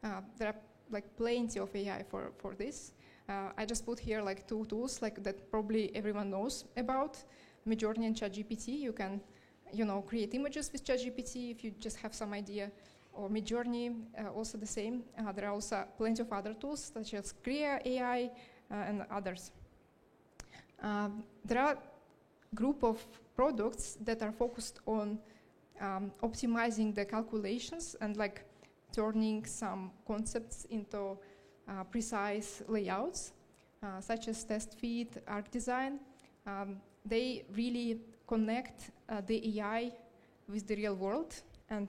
There are like plenty of AI for this. I just put here like two tools like that probably everyone knows about, Midjourney and ChatGPT. You can, create images with ChatGPT if you just have some idea, or Midjourney, also the same. There are also plenty of other tools such as Krea AI and others. There are group of products that are focused on optimizing the calculations and like turning some concepts into precise layouts, such as TestFit, ArcDesign. They really connect the AI with the real world and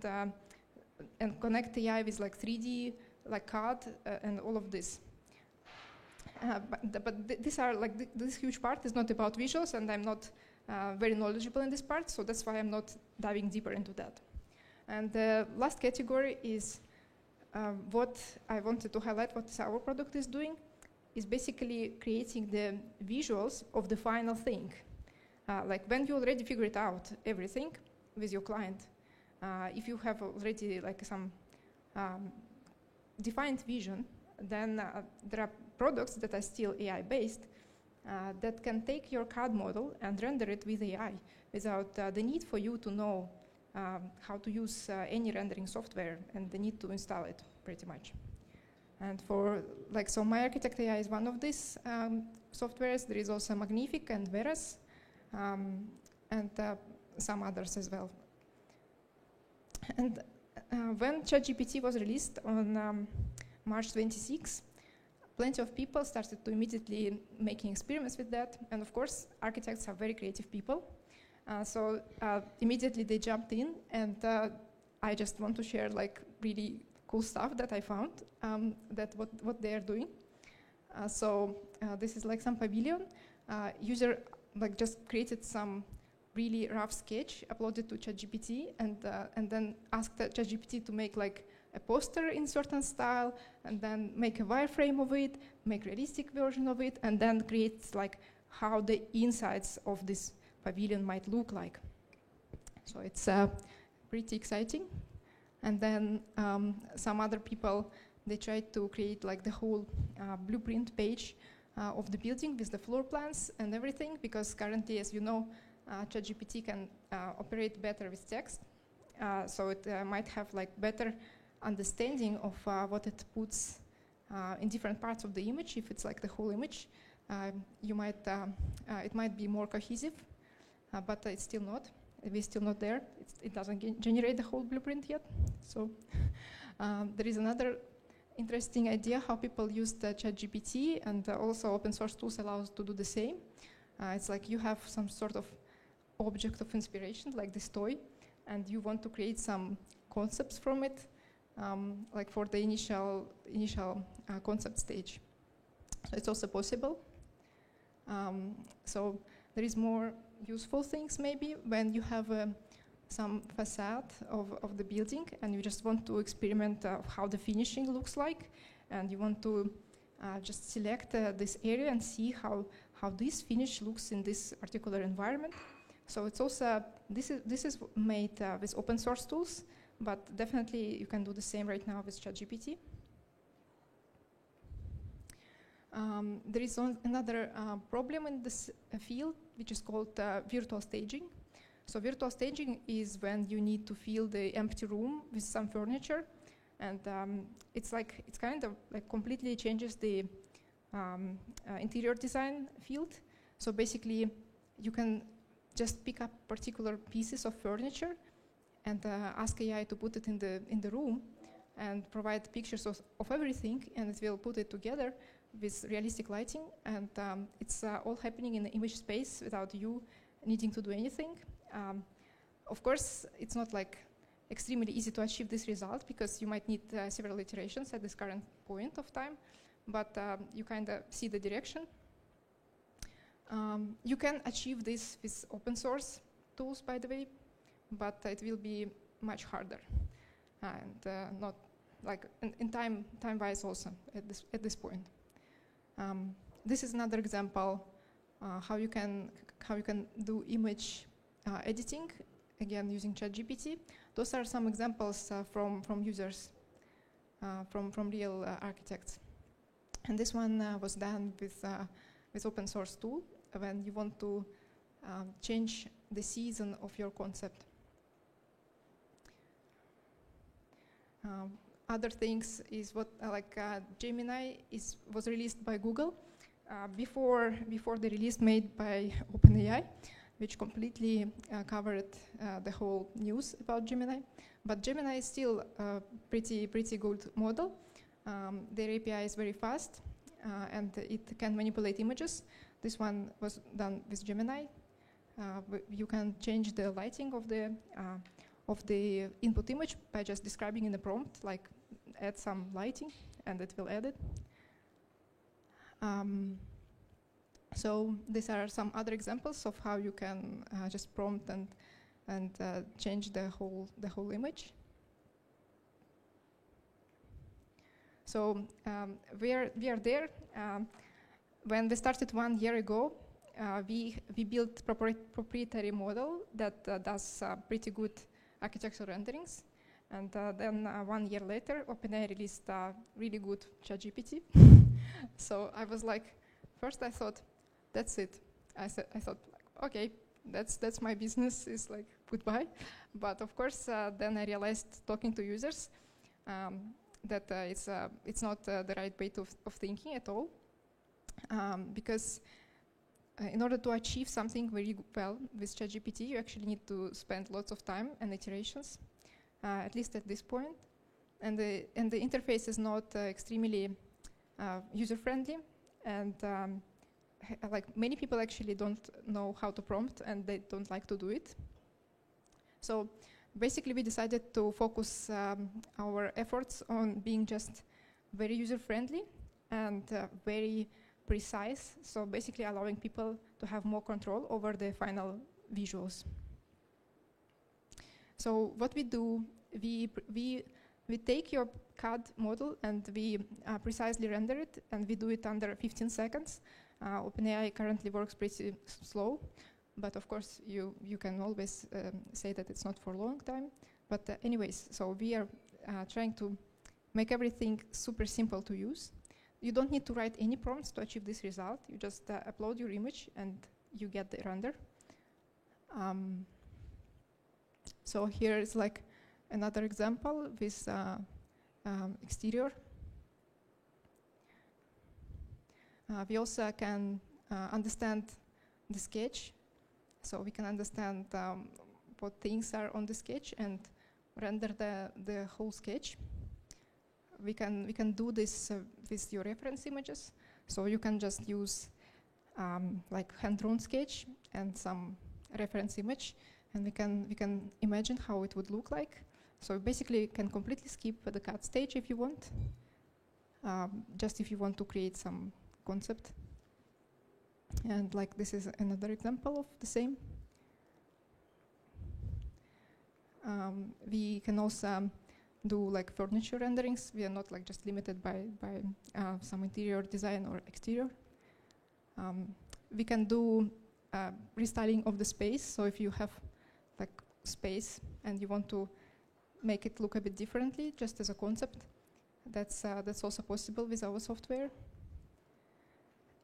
connect AI with like 3D, like CAD, and all of this. These are like this huge part is not about visuals, and I'm not very knowledgeable in this part, so that's why I'm not diving deeper into that. And the last category is what I wanted to highlight, what our product is doing, is basically creating the visuals of the final thing. Like when you already figured out everything with your client, if you have already like some defined vision, then there are products that are still AI-based that can take your CAD model and render it with AI without the need for you to know how to use any rendering software and the need to install it, pretty much. And for, like, so My Architect AI is one of these softwares. There is also Magnific and Veras, and some others as well. And when ChatGPT was released on March 26, plenty of people started to immediately making experiments with that. And of course, architects are very creative people. So immediately they jumped in, and I just want to share like really cool stuff that I found, that what they are doing. This is like some pavilion. User like just created some really rough sketch, uploaded to ChatGPT, and then asked ChatGPT to make like a poster in certain style, and then make a wireframe of it, make a realistic version of it, and then create like how the insides of this pavilion might look like. So it's pretty exciting. And then some other people, they tried to create like the whole blueprint page of the building with the floor plans and everything, because currently, as you know, ChatGPT can operate better with text. So it might have like better understanding of what it puts in different parts of the image. If it's like the whole image, it might be more cohesive, but it's still not. We're still not there. It doesn't generate the whole blueprint yet. So there is another interesting idea how people use the ChatGPT, and also open source tools allow us to do the same. It's like you have some sort of object of inspiration, like this toy, and you want to create some concepts from it, like for the initial concept stage. So it's also possible. So there is more useful things maybe when you have some facade of the building and you just want to experiment how the finishing looks like, and you want to just select this area and see how this finish looks in this particular environment. So it's also, this is made with open source tools, but definitely you can do the same right now with ChatGPT. There is another problem in this field, which is called virtual staging. So virtual staging is when you need to fill the empty room with some furniture, and it's kind of like completely changes the interior design field. So basically, you can just pick up particular pieces of furniture and ask AI to put it in the room and provide pictures of everything, and it will put it together with realistic lighting, and it's all happening in the image space without you needing to do anything. Of course, it's not like extremely easy to achieve this result, because you might need several iterations at this current point of time, but you kind of see the direction. You can achieve this with open source tools, by the way, but it will be much harder, and not like in time-wise also at this point. This is another example how you can do image editing, again using ChatGPT. Those are some examples from users, from real architects. And this one was done with open source tool when you want to change the season of your concept. Other things is what Gemini was released by Google before the release made by OpenAI, which completely covered the whole news about Gemini. But Gemini is still a pretty good model. Their API is very fast, and it can manipulate images. This one was done with Gemini. you can change the lighting of the input image by just describing in the prompt, like add some lighting, and it will add it. So these are some other examples of how you can just prompt and change the whole image. So we are there. When we started 1 year ago, we built proprietary model that does pretty good architectural renderings. And then 1 year later, OpenAI released really good ChatGPT. So I was like, first I thought, that's it. I thought, okay, that's my business, is like goodbye. But of course, then I realized, talking to users, that it's not the right way of thinking at all. Because in order to achieve something very well with ChatGPT, you actually need to spend lots of time and iterations, at least at this point. And the interface is not extremely user-friendly, and like many people actually don't know how to prompt, and they don't like to do it. So basically, we decided to focus our efforts on being just very user-friendly and very precise, so basically allowing people to have more control over the final visuals. So what we do, we take your CAD model and we precisely render it, and we do it under 15 seconds. OpenAI currently works pretty slow, but of course you can always say that it's not for a long time. But anyways, so we are trying to make everything super simple to use. You don't need to write any prompts to achieve this result. You just upload your image and you get the render. So here is like another example with exterior. We also can understand the sketch. So we can understand what things are on the sketch and render the whole sketch. We can do this with your reference images. So you can just use like hand-drawn sketch and some reference image, and we can imagine how it would look like. So basically, you can completely skip the CAD stage if you want, just if you want to create some concept. And like this is another example of the same. We can also do like furniture renderings. We are not like just limited by some interior design or exterior. We can do restyling of the space. So if you have like space and you want to make it look a bit differently, just as a concept, that's also possible with our software.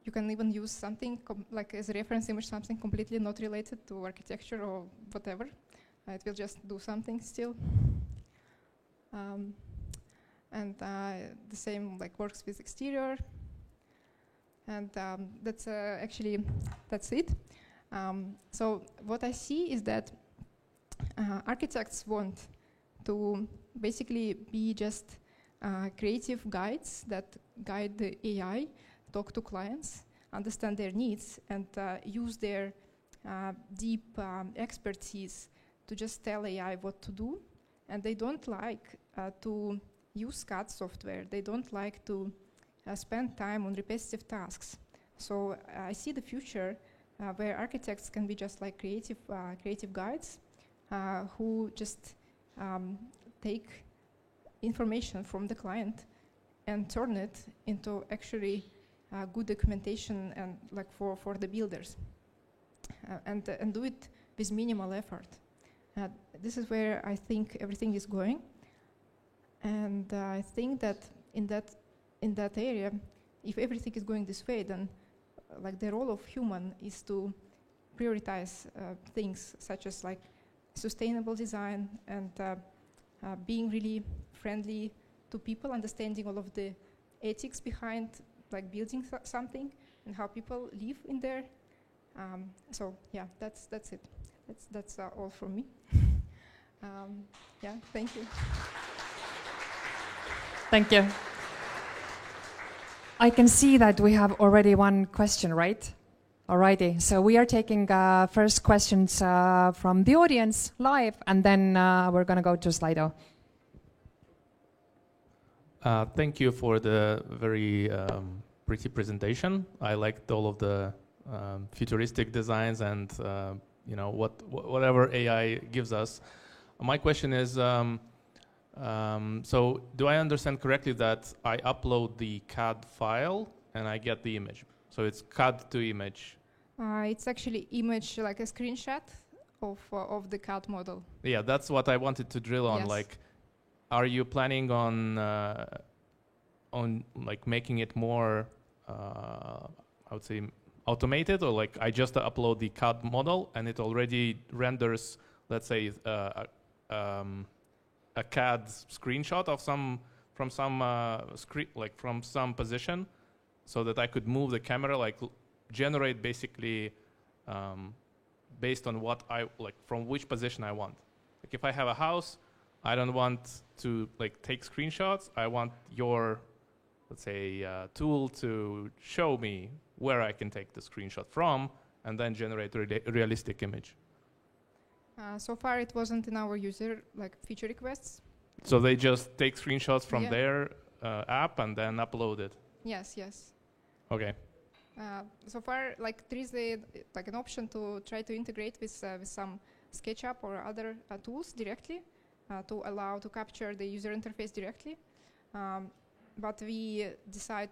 You can even use something like as a reference image, something completely not related to architecture or whatever. It will just do something still. And the same like works with exterior. And that's actually, that's it. So what I see is that architects want to basically be just creative guides that guide the AI, talk to clients, understand their needs, and use their deep expertise to just tell AI what to do. And they don't like to use CAD software. They don't like to spend time on repetitive tasks. So I see the future where architects can be just like creative guides who just take information from the client and turn it into actually good documentation and like for the builders, and do it with minimal effort. This is where I think everything is going, and I think that in that area, if everything is going this way, then like the role of human is to prioritize things such as like sustainable design and being really friendly to people, understanding all of the ethics behind like building something and how people live in there. So yeah, that's it. That's all from me. Yeah, thank you. Thank you. I can see that we have already one question, right? Alrighty, so we are taking first questions from the audience live, and then we're going to go to Slido. Thank you for the very pretty presentation. I liked all of the futuristic designs and whatever AI gives us. My question is, so do I understand correctly that I upload the CAD file and I get the image? So it's CAD to image. It's actually image, like a screenshot of the CAD model. Yeah, that's what I wanted to drill on. Yes. Like, are you planning on like making it more, I would say, automated, or like I just upload the CAD model and it already renders, let's say, a CAD screenshot of from some position, so that I could move the camera, like generate basically based on what I like, from which position I want. Like if I have a house, I don't want to like take screenshots. I want your, let's say, tool to show me where I can take the screenshot from and then generate a realistic image. So far, it wasn't in our user feature requests. So they just take screenshots from their app and then upload it. Yes. Okay. So far, there is an option to try to integrate with some SketchUp or other tools directly to allow to capture the user interface directly. But we decide,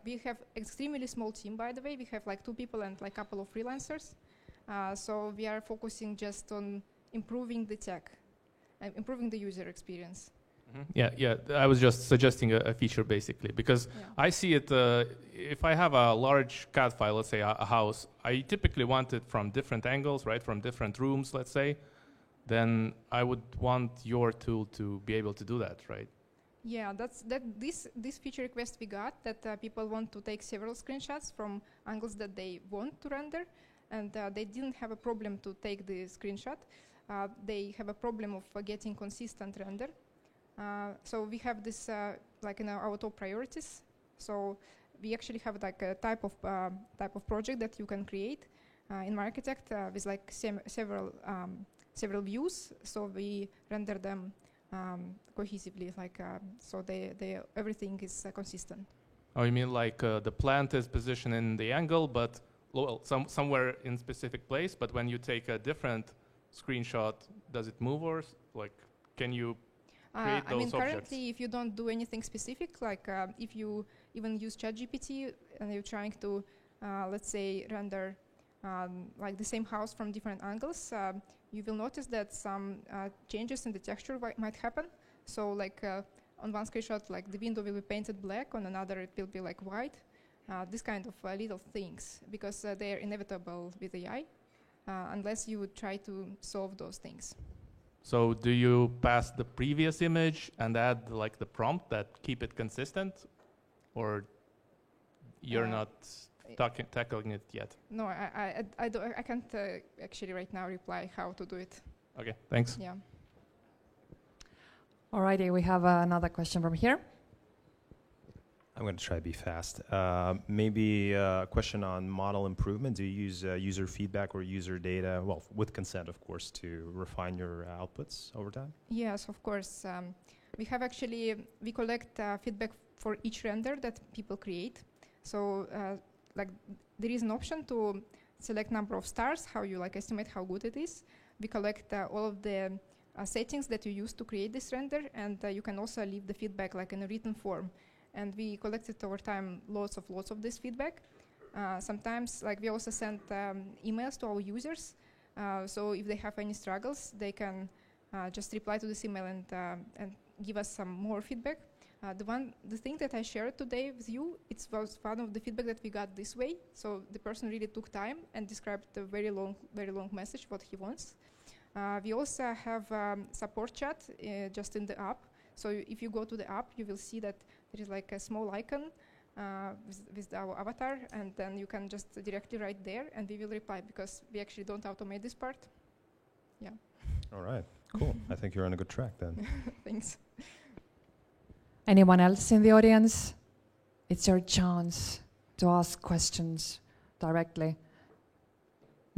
we have extremely small team, by the way. We have 2 people and a couple of freelancers. So we are focusing just on improving the tech, improving the user experience. Mm-hmm. Yeah. I was just suggesting a feature basically, because I see it, if I have a large CAD file, let's say a house, I typically want it from different angles, right? From different rooms, let's say. Then I would want your tool to be able to do that, right? Yeah, this feature request we got, that people want to take several screenshots from angles that they want to render, and they didn't have a problem to take the screenshot. They have a problem of getting consistent render. So we have this in our top priorities. So we actually have a type of project that you can create in Architect with several views. So we render them cohesively, so they everything is consistent. Oh, you mean the plant is positioned in the angle, but somewhere in specific place, but when you take a different screenshot, does it move, or can you create those objects? Currently, if you don't do anything specific, if you even use ChatGPT and you're trying to, let's say, render the same house from different angles, you will notice that some changes in the texture might happen. So on one screenshot, the window will be painted black, on another it will be white. This kind of little things, because they are inevitable with AI, unless you would try to solve those things. So do you pass the previous image and add the prompt that keep it consistent, or you're not tackling it yet? No, I can't actually right now reply how to do it. Okay, thanks. Yeah. Alrighty, we have another question from here. I'm going to try to be fast. Maybe a question on model improvement. Do you use user feedback or user data, well, with consent, of course, to refine your outputs over time? Yes, of course. We collect feedback for each render that people create. So there is an option to select number of stars, how you estimate how good it is. We collect all of the settings that you use to create this render, and you can also leave the feedback in a written form. And we collected over time lots of this feedback. Sometimes, we also send emails to our users. So if they have any struggles, they can just reply to this email and give us some more feedback. The thing that I shared today with you, it was one of the feedback that we got this way. So the person really took time and described a very long message what he wants. We also have support chat just in the app. So if you go to the app, you will see that there is a small icon with our avatar, and then you can just directly write there, and we will reply, because we actually don't automate this part. Yeah. All right, cool. I think you're on a good track then. Thanks. Anyone else in the audience? It's your chance to ask questions directly.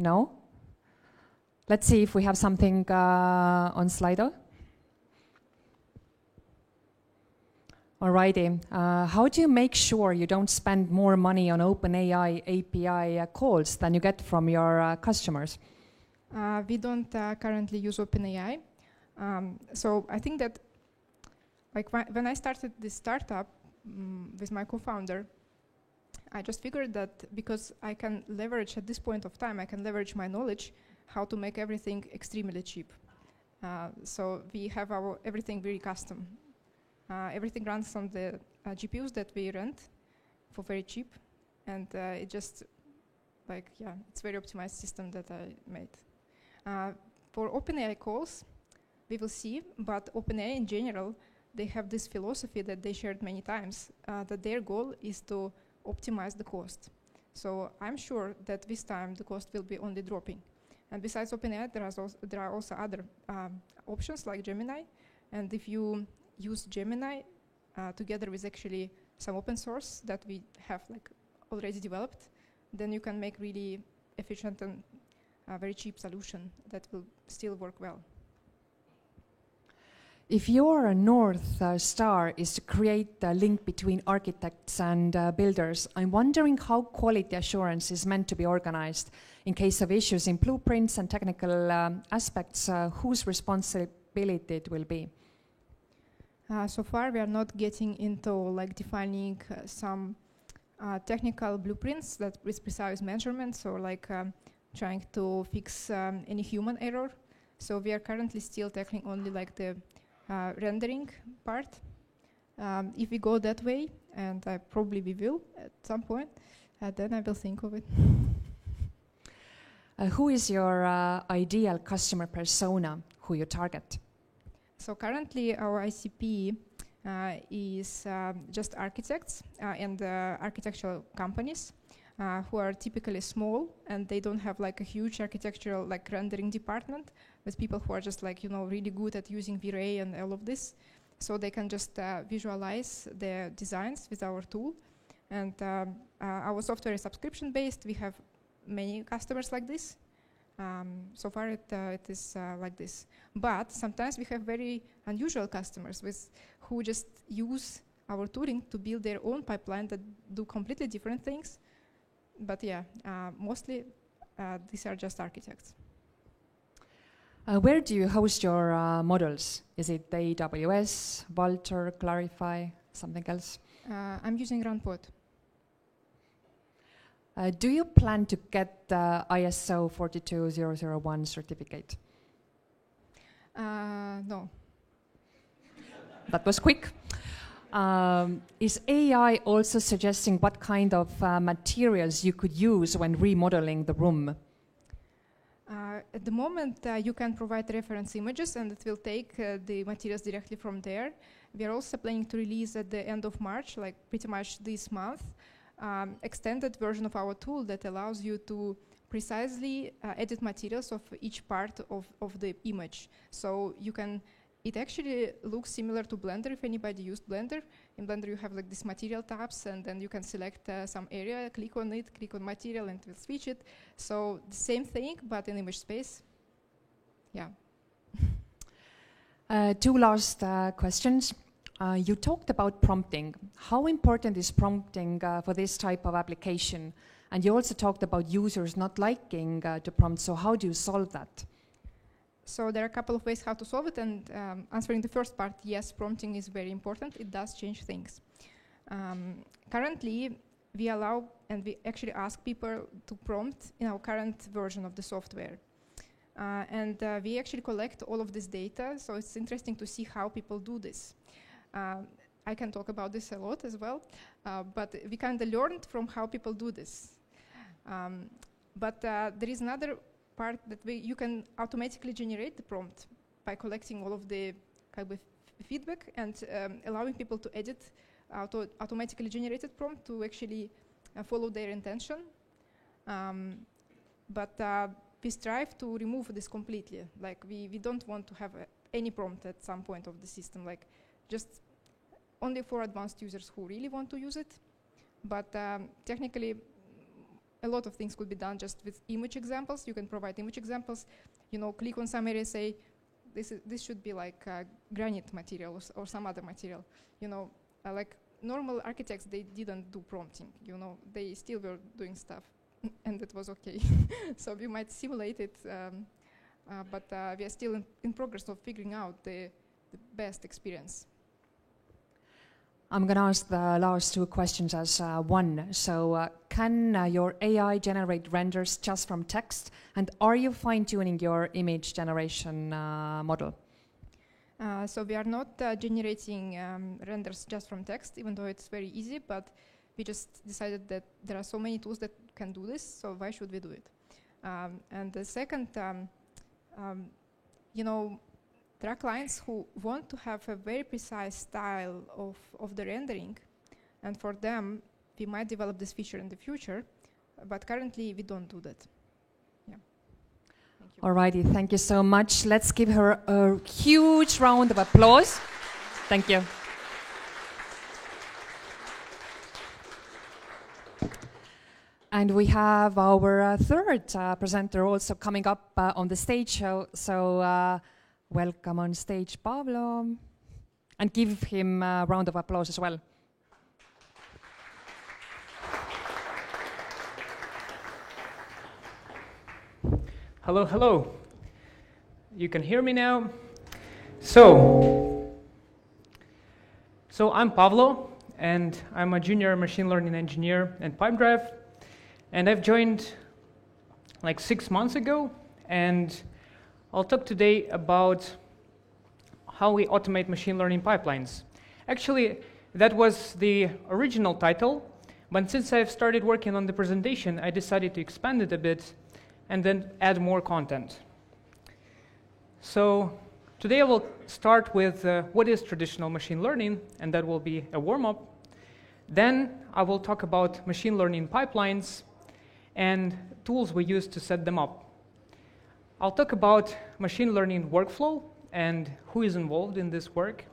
No? Let's see if we have something on Slido. Alrighty. How do you make sure you don't spend more money on OpenAI API calls than you get from your customers? We don't currently use OpenAI. So I think that when I started this startup with my co-founder, I just figured that because I can leverage at this point of time, I can leverage my knowledge how to make everything extremely cheap. So we have everything very custom. Everything runs on the GPUs that we rent for very cheap, and it just it's very optimized system that I made. For OpenAI calls, we will see, but OpenAI in general, they have this philosophy that they shared many times, that their goal is to optimize the cost. So I'm sure that this time the cost will be only dropping. And besides OpenAI, there are also other options like Gemini. And if you use Gemini together with actually some open source that we have already developed, then you can make really efficient and very cheap solution that will still work well. If your North Star is to create a link between architects and builders, I'm wondering how quality assurance is meant to be organized. In case of issues in blueprints and technical aspects, whose responsibility it will be? So far, we are not getting into defining some technical blueprints that with precise measurements or trying to fix any human error. So we are currently still tackling only the rendering part. If we go that way, and probably we will at some point, then I will think of it. Who is your ideal customer persona, who you target? So currently our ICP is just architects and architectural companies who are typically small, and they don't have a huge architectural rendering department with people who are just really good at using V-Ray and all of this. So they can just visualize their designs with our tool. And our software is subscription based. We have many customers like this. So far it is like this. But sometimes we have very unusual customers who just use our tooling to build their own pipeline that do completely different things. But yeah, mostly these are just architects. Where do you host your models? Is it AWS, Vultr, Clarify, something else? I'm using Runpod. Do you plan to get the ISO 42001 certificate? No. That was quick. Is AI also suggesting what kind of materials you could use when remodeling the room? At the moment, you can provide reference images, and it will take the materials directly from there. We are also planning to release at the end of March, pretty much this month, extended version of our tool that allows you to precisely edit materials of each part of the image. So you can. It actually looks similar to Blender if anybody used Blender. In Blender you have these material tabs, and then you can select some area, click on it, click on material, and it will switch it. So the same thing, but in image space. Yeah. Two last questions. You talked about prompting. How important is prompting for this type of application? And you also talked about users not liking to prompt, so how do you solve that? So there are a couple of ways how to solve it, and answering the first part, yes, prompting is very important. It does change things. Currently, we allow and we actually ask people to prompt in our current version of the software. And we actually collect all of this data, so it's interesting to see how people do this. I can talk about this a lot as well, but we kind of learned from how people do this. But there is another part that you can automatically generate the prompt by collecting all of the feedback and allowing people to edit automatically generated prompt to actually follow their intention. But we strive to remove this completely. We don't want to have any prompt at some point of the system, just only for advanced users who really want to use it. But technically, a lot of things could be done just with image examples. You can provide image examples, click on some area, say, this should be like granite material or some other material. Like normal architects, they didn't do prompting. They still were doing stuff, and it was okay. So we might simulate it, but we are still in progress of figuring out the best experience. I'm going to ask the last two questions as one. So can your AI generate renders just from text? And are you fine-tuning your image generation model? So we are not generating renders just from text, even though it's very easy, but we just decided that there are so many tools that can do this, so why should we do it? And the second, there are clients who want to have a very precise style of the rendering, and for them, we might develop this feature in the future, but currently we don't do that. Yeah. Thank you. Alrighty, thank you so much. Let's give her a huge round of applause. Thank you. And we have our third presenter also coming up on the stage, so welcome on stage, Pavlo, and give him a round of applause as well. Hello, hello. You can hear me now? So I'm Pavlo, and I'm a junior machine learning engineer at Pipedrive, and I've joined like 6 months ago, and I'll talk today about how we automate machine learning pipelines. Actually, that was the original title, but since I've started working on the presentation, I decided to expand it a bit and then add more content. So today I will start with what is traditional machine learning, and that will be a warm-up. Then I will talk about machine learning pipelines and tools we use to set them up. I'll talk about machine learning workflow and who is involved in this work.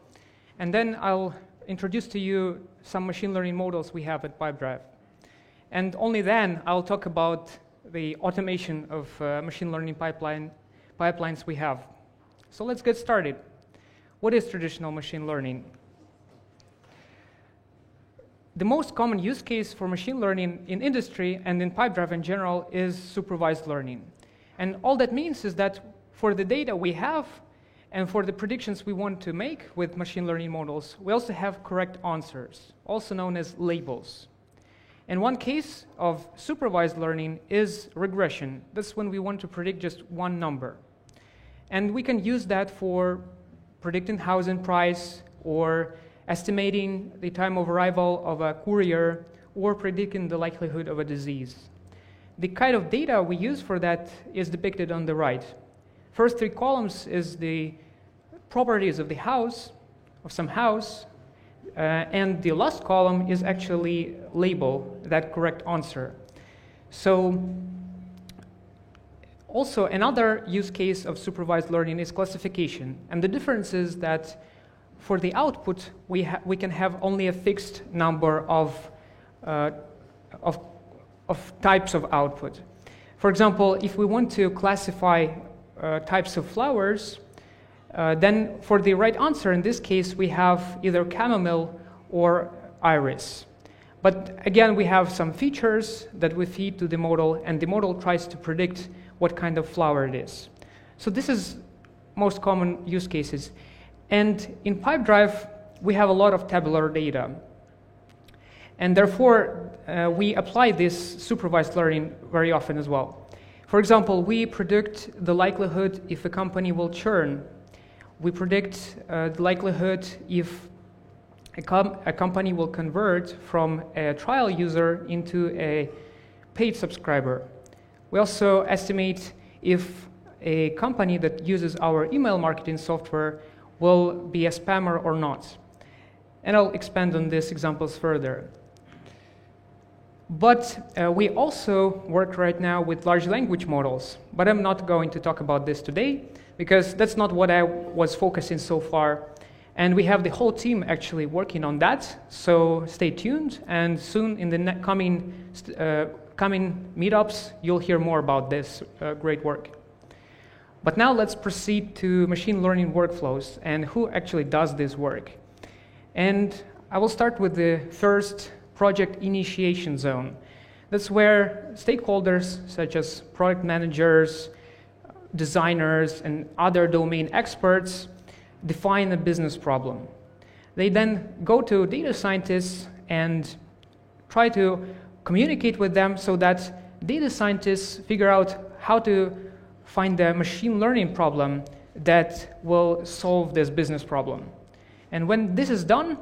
And then I'll introduce to you some machine learning models we have at Pipedrive. And only then I'll talk about the automation of machine learning pipelines we have. So let's get started. What is traditional machine learning? The most common use case for machine learning in industry and in Pipedrive in general is supervised learning. And all that means is that for the data we have and for the predictions we want to make with machine learning models, we also have correct answers, also known as labels. And one case of supervised learning is regression. That's when we want to predict just one number. And we can use that for predicting housing price or estimating the time of arrival of a courier or predicting the likelihood of a disease. The kind of data we use for that is depicted on the right. First 3 columns is the properties of the house, of some house, and the last column is actually label, that correct answer. So also another use case of supervised learning is classification. And the difference is that for the output, we can have only a fixed number of types of output. For example, if we want to classify types of flowers, then for the right answer in this case we have either chamomile or iris. But again, we have some features that we feed to the model, and the model tries to predict what kind of flower it is. So this is most common use cases. And in Pipedrive, we have a lot of tabular data. And therefore, we apply this supervised learning very often as well. For example, we predict the likelihood if a company will churn. We predict the likelihood if a company will convert from a trial user into a paid subscriber. We also estimate if a company that uses our email marketing software will be a spammer or not. And I'll expand on these examples further. But we also work right now with large language models. But I'm not going to talk about this today, because that's not what I was focusing so far. And we have the whole team actually working on that, so stay tuned, and soon in the coming meetups, you'll hear more about this great work. But now let's proceed to machine learning workflows and who actually does this work. And I will start with the first project initiation zone. That's where stakeholders such as product managers, designers, and other domain experts define a business problem. They then go to data scientists and try to communicate with them so that data scientists figure out how to find the machine learning problem that will solve this business problem. And when this is done,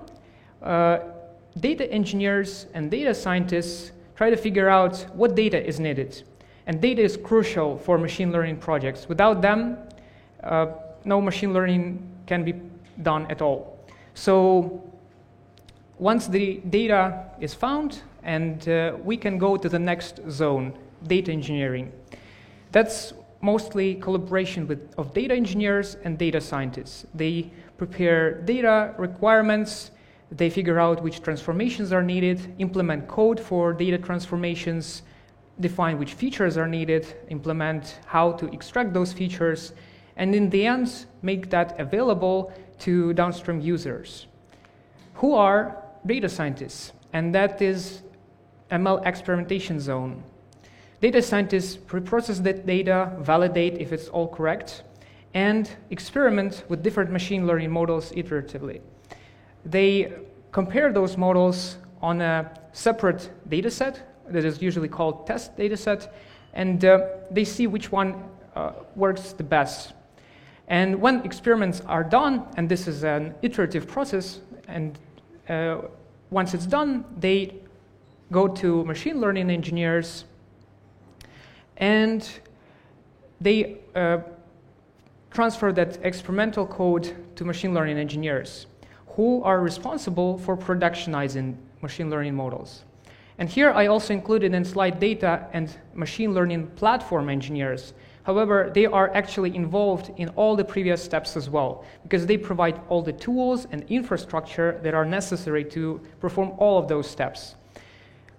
data engineers and data scientists try to figure out what data is needed. And data is crucial for machine learning projects. Without them, no machine learning can be done at all. So once the data is found, and we can go to the next zone, data engineering. That's mostly collaboration of data engineers and data scientists. They prepare data requirements, they figure out which transformations are needed, implement code for data transformations, define which features are needed, implement how to extract those features, and in the end, make that available to downstream users. Who are data scientists? And that is ML experimentation zone. Data scientists pre-process that data, validate if it's all correct, and experiment with different machine learning models iteratively. They compare those models on a separate data set that is usually called test data set, and they see which one works the best. And when experiments are done, and this is an iterative process, and once it's done, they go to machine learning engineers and they transfer that experimental code to machine learning engineers who are responsible for productionizing machine learning models. And here I also included in slide data and machine learning platform engineers. However, they are actually involved in all the previous steps as well, because they provide all the tools and infrastructure that are necessary to perform all of those steps.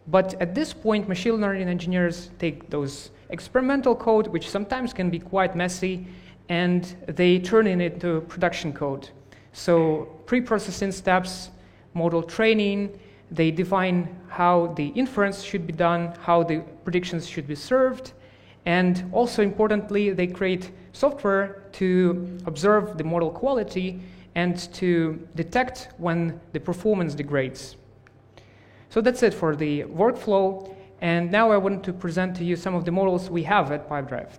But at this point, machine learning engineers take those experimental code, which sometimes can be quite messy, and they turn it into production code. So pre-processing steps, model training, they define how the inference should be done, how the predictions should be served, and also importantly, they create software to observe the model quality and to detect when the performance degrades. So that's it for the workflow, and now I want to present to you some of the models we have at Pipedrive.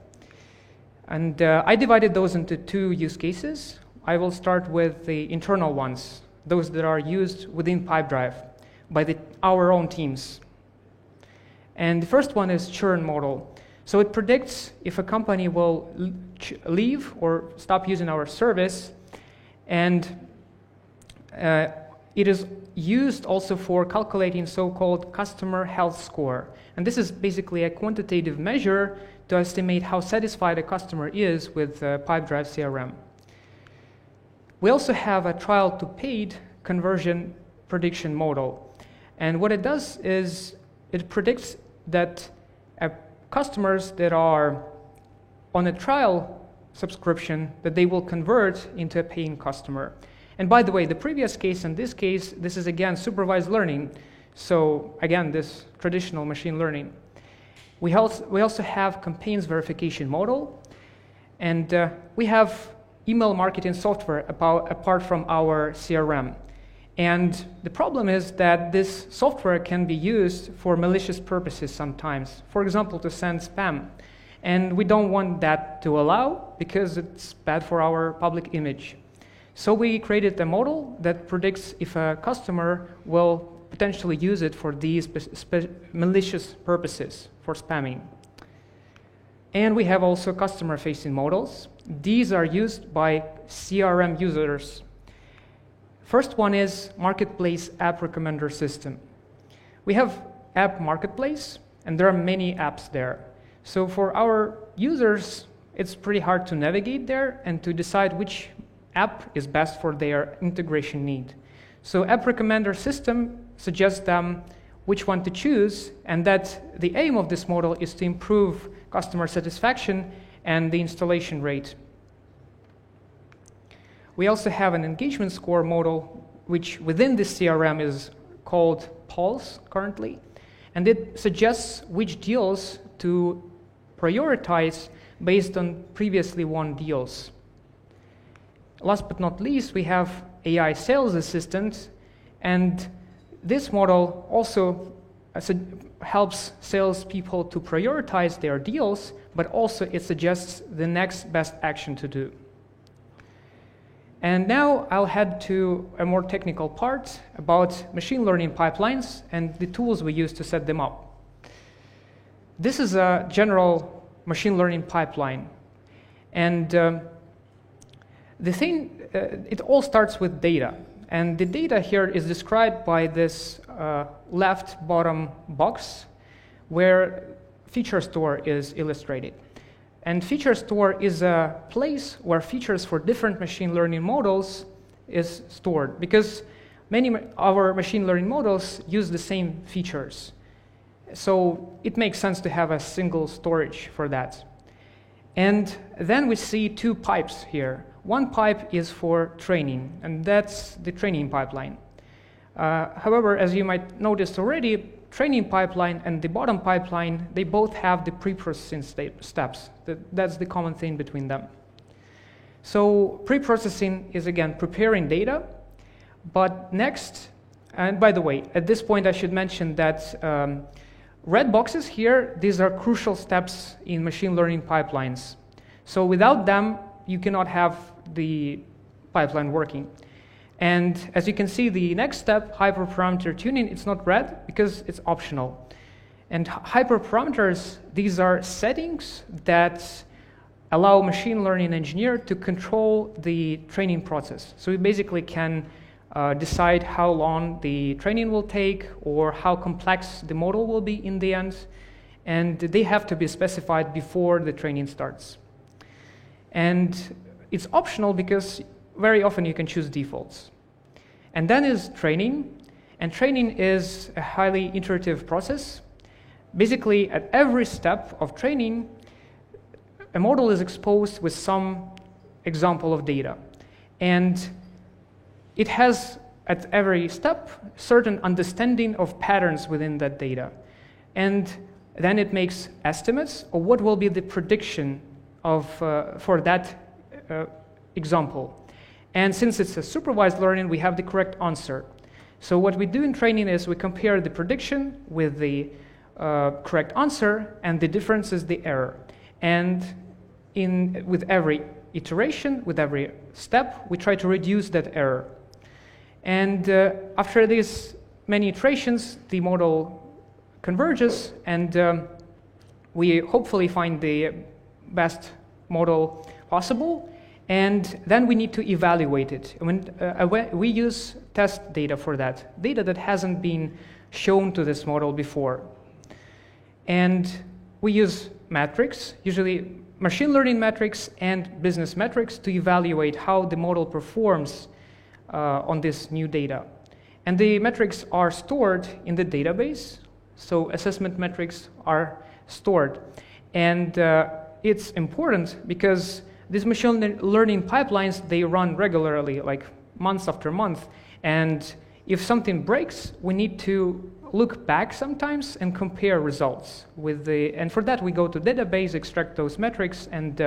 And I divided those into two use cases. I will start with the internal ones, those that are used within Pipedrive by our own teams. And the first one is churn model. So it predicts if a company will leave or stop using our service, and it is used also for calculating so-called customer health score. And this is basically a quantitative measure to estimate how satisfied a customer is with Pipedrive CRM. We also have a trial to paid conversion prediction model. And what it does is it predicts that customers that are on a trial subscription, that they will convert into a paying customer. And by the way, the previous case and this case, this is again supervised learning. So again, this traditional machine learning. We also have campaigns verification model, and we have email marketing software apart from our CRM. And the problem is that this software can be used for malicious purposes sometimes, for example, to send spam. And we don't want that to allow because it's bad for our public image. So we created a model that predicts if a customer will potentially use it for these malicious purposes, for spamming. And we have also customer-facing models. These are used by CRM users. First one is Marketplace App Recommender System. We have App Marketplace, and there are many apps there. So for our users, it's pretty hard to navigate there and to decide which app is best for their integration need. So app recommender system suggests them which one to choose, and that the aim of this model is to improve customer satisfaction and the installation rate. We also have an engagement score model, which within this CRM is called Pulse currently, and it suggests which deals to prioritize based on previously won deals. Last but not least, we have AI sales assistant, and this model also helps salespeople to prioritize their deals, but also it suggests the next best action to do. And now I'll head to a more technical part about machine learning pipelines and the tools we use to set them up. This is a general machine learning pipeline. And it all starts with data. And the data here is described by this left bottom box where feature store is illustrated. And feature store is a place where features for different machine learning models is stored, because many of our machine learning models use the same features. So it makes sense to have a single storage for that. And then we see two pipes here. One pipe is for training, and that's the training pipeline. However, as you might notice already, training pipeline and the bottom pipeline, they both have the pre-processing steps. That's the common thing between them. So pre-processing is, again, preparing data. But next, and by the way, at this point I should mention that red boxes here, these are crucial steps in machine learning pipelines. So without them, you cannot have the pipeline working. And as you can see, the next step, hyperparameter tuning, it's not red because it's optional. And hyperparameters, these are settings that allow machine learning engineer to control the training process. So we basically can decide how long the training will take or how complex the model will be in the end. And they have to be specified before the training starts. And it's optional because very often you can choose defaults. And then is training. And training is a highly iterative process. Basically, at every step of training, a model is exposed with some example of data. And it has, at every step, certain understanding of patterns within that data. And then it makes estimates of what will be the prediction of, for that example. And since it's a supervised learning, we have the correct answer. So what we do in training is we compare the prediction with the correct answer, and the difference is the error. And with every iteration, with every step, we try to reduce that error. And after these many iterations, the model converges, and we hopefully find the best model possible. And then we need to evaluate it. We use test data for that, data that hasn't been shown to this model before. And we use metrics, usually machine learning metrics and business metrics, to evaluate how the model performs on this new data. And the metrics are stored in the database, so assessment metrics are stored. And it's important because these machine learning pipelines, they run regularly, like month after month. And if something breaks, we need to look back sometimes and compare results with the, and for that we go to database, extract those metrics, and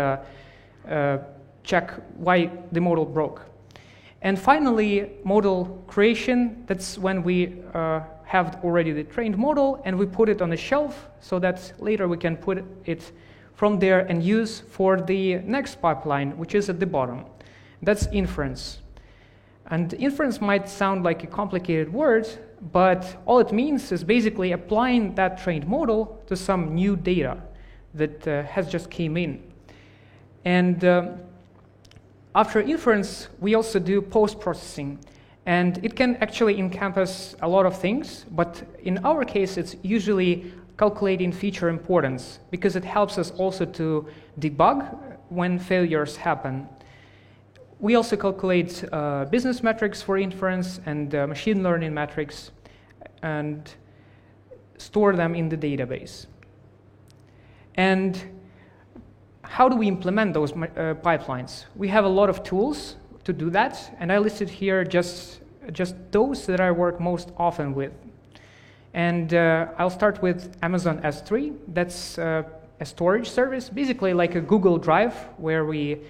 check why the model broke. And finally, model creation, that's when we have already the trained model and we put it on the shelf so that later we can put it from there and use for the next pipeline, which is at the bottom. That's inference. And inference might sound like a complicated word, but all it means is basically applying that trained model to some new data that has just came in. And after inference, we also do post-processing. And it can actually encompass a lot of things, but in our case, it's usually calculating feature importance, because it helps us also to debug when failures happen. We also calculate business metrics for inference and machine learning metrics and store them in the database. And how do we implement those pipelines? We have a lot of tools to do that, and I listed here just those that I work most often with. And I'll start with Amazon S3. That's a storage service, basically like a Google Drive, where we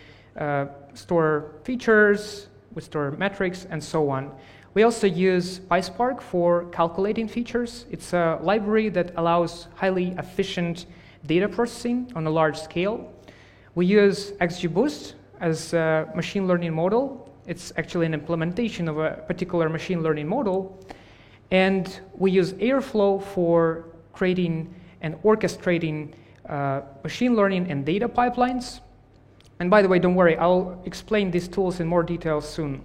store features, we store metrics, and so on. We also use PySpark for calculating features. It's a library that allows highly efficient data processing on a large scale. We use XGBoost as a machine learning model. It's actually an implementation of a particular machine learning model. And we use Airflow for creating and orchestrating machine learning and data pipelines. And by the way, don't worry, I'll explain these tools in more detail soon.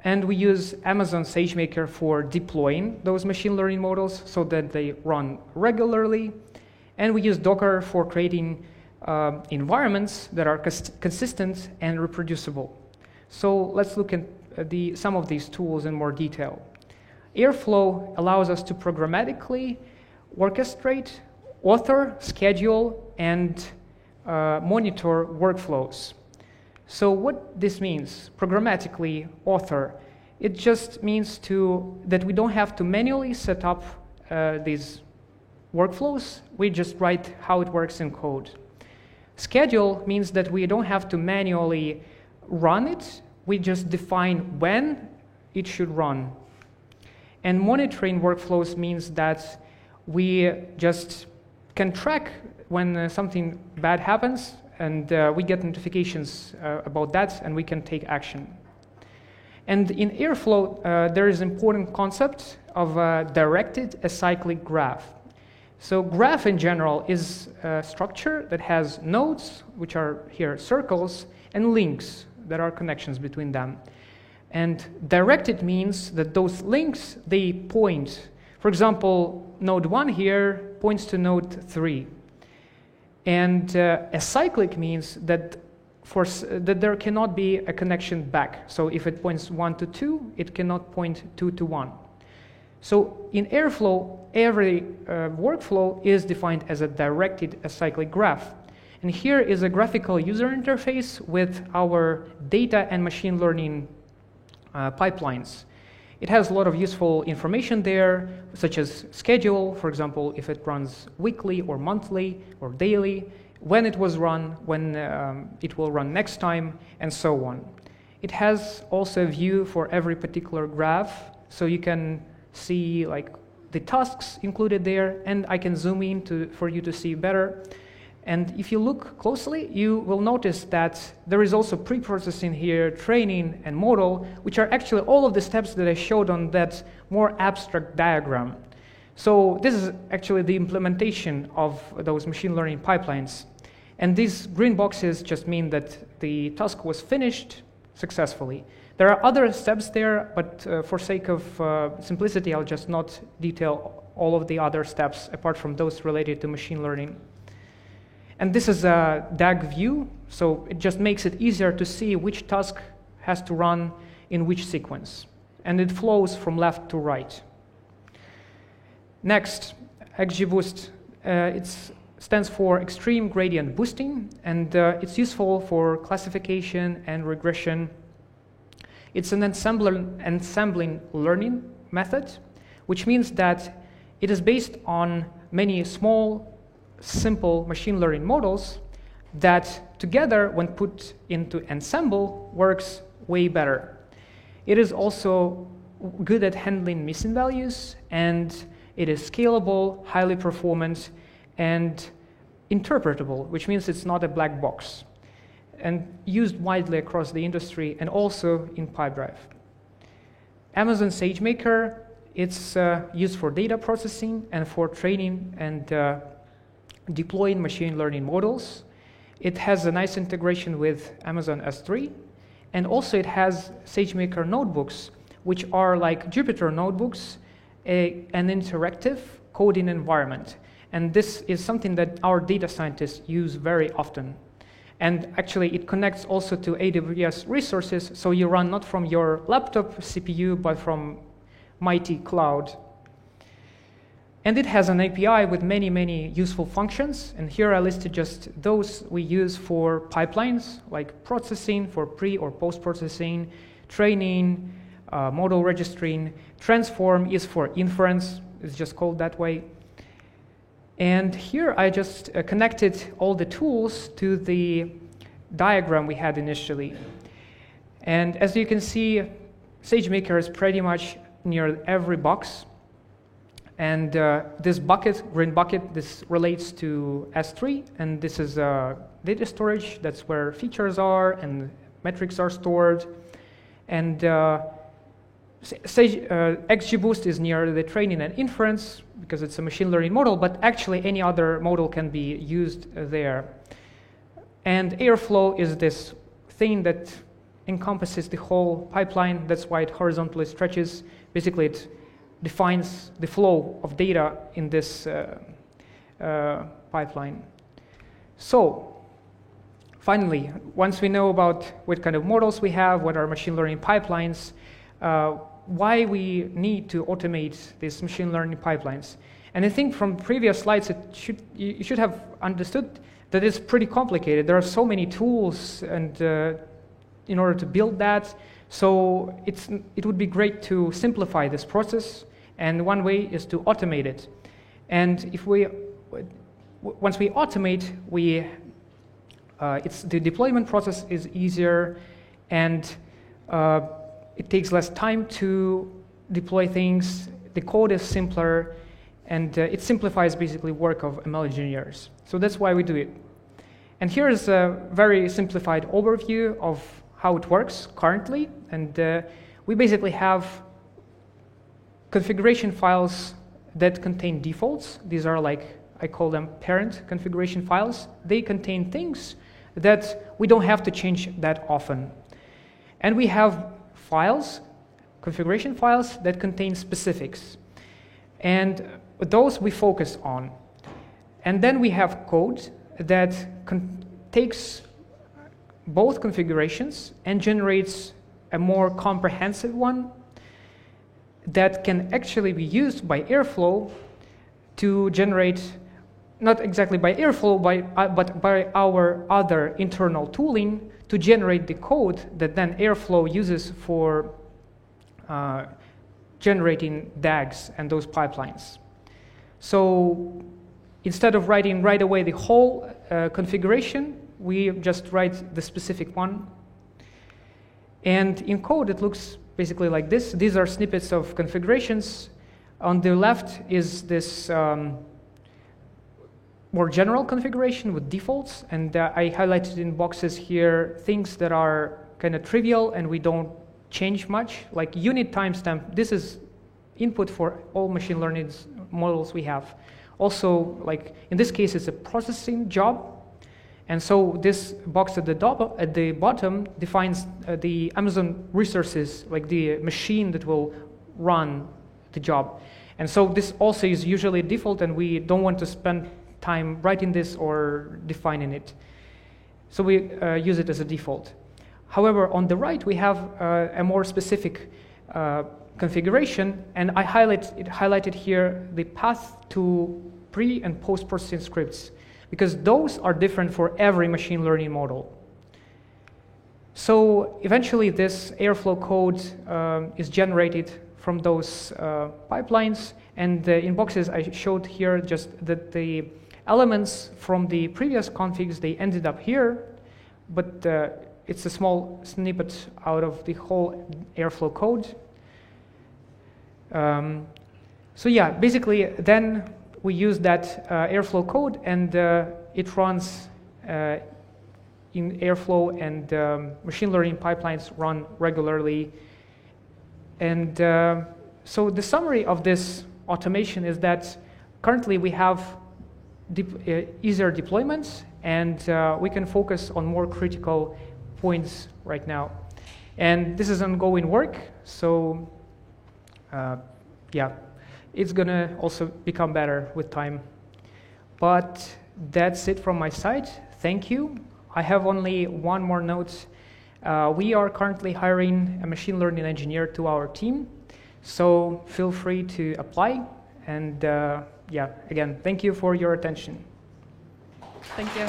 And we use Amazon SageMaker for deploying those machine learning models so that they run regularly. And we use Docker for creating environments that are consistent and reproducible. So let's look at some of these tools in more detail. Airflow allows us to programmatically orchestrate, author, schedule, and monitor workflows. So what this means, programmatically author, it just means that we don't have to manually set up these workflows. We just write how it works in code. Schedule means that we don't have to manually run it. We just define when it should run. And monitoring workflows means that we just can track when something bad happens, and we get notifications about that, and we can take action. And in Airflow, there is an important concept of a directed acyclic graph. So graph in general is a structure that has nodes, which are here circles, and links that are connections between them. And directed means that those links, they point. For example, node 1 here points to node 3. And acyclic means that there cannot be a connection back. So if it points 1 to 2, it cannot point 2 to 1. So in Airflow, every workflow is defined as a directed acyclic graph. And here is a graphical user interface with our data and machine learning pipelines. It has a lot of useful information there, such as schedule, for example, if it runs weekly or monthly or daily, when it was run, when it will run next time, and so on. It has also a view for every particular graph, so you can see like the tasks included there, and I can zoom in for you to see better. And if you look closely, you will notice that there is also pre-processing here, training and model, which are actually all of the steps that I showed on that more abstract diagram. So this is actually the implementation of those machine learning pipelines. And these green boxes just mean that the task was finished successfully. There are other steps there, but for sake of simplicity, I'll just not detail all of the other steps apart from those related to machine learning. And this is a DAG view, so it just makes it easier to see which task has to run in which sequence. And it flows from left to right. Next, XGBoost. It stands for Extreme Gradient Boosting, and it's useful for classification and regression. It's an ensembling learning method, which means that it is based on many small, simple machine learning models that together, when put into ensemble, works way better. It is also good at handling missing values, and it is scalable, highly performant, and interpretable, which means it's not a black box, and used widely across the industry and also in Pipedrive. Amazon SageMaker, it's used for data processing and for training and deploying machine learning models. It has a nice integration with Amazon S3, and also it has SageMaker notebooks, which are like Jupyter notebooks, an interactive coding environment. And this is something that our data scientists use very often. And actually, it connects also to AWS resources, so you run not from your laptop CPU, but from mighty cloud. And it has an API with many, many useful functions. And here I listed just those we use for pipelines, like processing for pre or post-processing, training, model registering. Transform is for inference, it's just called that way. And here I just connected all the tools to the diagram we had initially. And as you can see, SageMaker is pretty much near every box. And this bucket, green bucket, this relates to S3, and this is data storage. That's where features are and metrics are stored. And XGBoost is near the training and inference because it's a machine learning model, but actually any other model can be used there. And Airflow is this thing that encompasses the whole pipeline. That's why it horizontally stretches. Basically, it defines the flow of data in this pipeline. So, finally, once we know about what kind of models we have, what are machine learning pipelines, why we need to automate these machine learning pipelines. And I think from previous slides, you should have understood that it's pretty complicated. There are so many tools and in order to build that. So it would be great to simplify this process. And one way is to automate it. And once we automate, the deployment process is easier, and it takes less time to deploy things. The code is simpler, and it simplifies basically work of ML engineers. So that's why we do it. And here is a very simplified overview of how it works currently. And we basically have configuration files that contain defaults. These are like, I call them parent configuration files. They contain things that we don't have to change that often. And we have files, configuration files, that contain specifics. And those we focus on. And then we have code that takes both configurations and generates a more comprehensive one that can actually be used by Airflow to generate, not exactly by Airflow, but by our other internal tooling to generate the code that then Airflow uses for generating DAGs and those pipelines. So instead of writing right away the whole configuration, we just write the specific one. And in code, it looks basically like this. These are snippets of configurations. On the left is this more general configuration with defaults. And I highlighted in boxes here things that are kind of trivial and we don't change much, like unit timestamp. This is input for all machine learning models we have. Also, like in this case, it's a processing job. And so this box at the bottom defines the Amazon resources, like the machine that will run the job. And so this also is usually default, and we don't want to spend time writing this or defining it. So we use it as a default. However, on the right, we have a more specific configuration, and I highlighted here the path to pre- and post-processing scripts, because those are different for every machine learning model. So eventually this Airflow code is generated from those pipelines, and in boxes I showed here just that the elements from the previous configs, they ended up here, but it's a small snippet out of the whole Airflow code. So yeah, basically then we use that Airflow code, and it runs in Airflow, and machine learning pipelines run regularly. And so the summary of this automation is that currently we have easier deployments, and we can focus on more critical points right now. And this is ongoing work, so yeah. It's going to also become better with time. But that's it from my side. Thank you. I have only one more note. We are currently hiring a machine learning engineer to our team, so feel free to apply. And yeah, again, thank you for your attention. Thank you.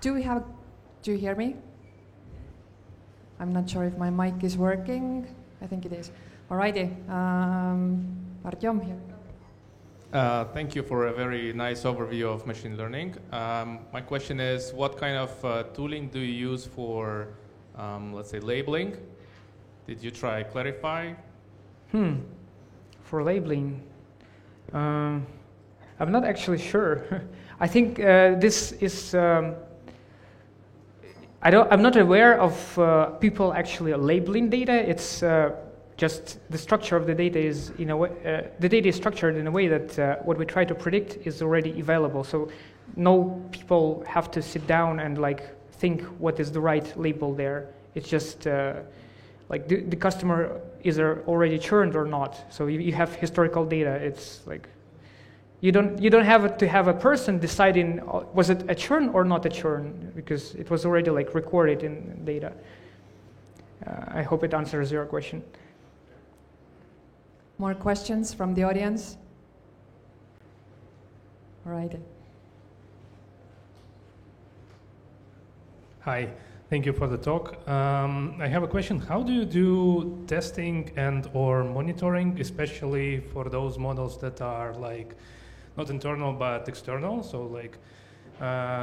Do you hear me? I'm not sure if my mic is working. I think it is. Alrighty, Artyom, here we go. Thank you for a very nice overview of machine learning. My question is, what kind of tooling do you use for, let's say, labeling? Did you try Clarifai? For labeling, I'm not actually sure. I think this is. I'm not aware of people actually labeling data. It's just the structure of the data is in a way. The data is structured in a way that what we try to predict is already available. So no people have to sit down and like think what is the right label there. It's just like the customer is already churned or not. So you have historical data. It's like you don't have to have a person deciding was it a churn or not a churn, because it was already like recorded in data. I hope it answers your question. More questions from the audience? All right. Hi, thank you for the talk. I have a question. How do you do testing and or monitoring, especially for those models that are like not internal but external, so like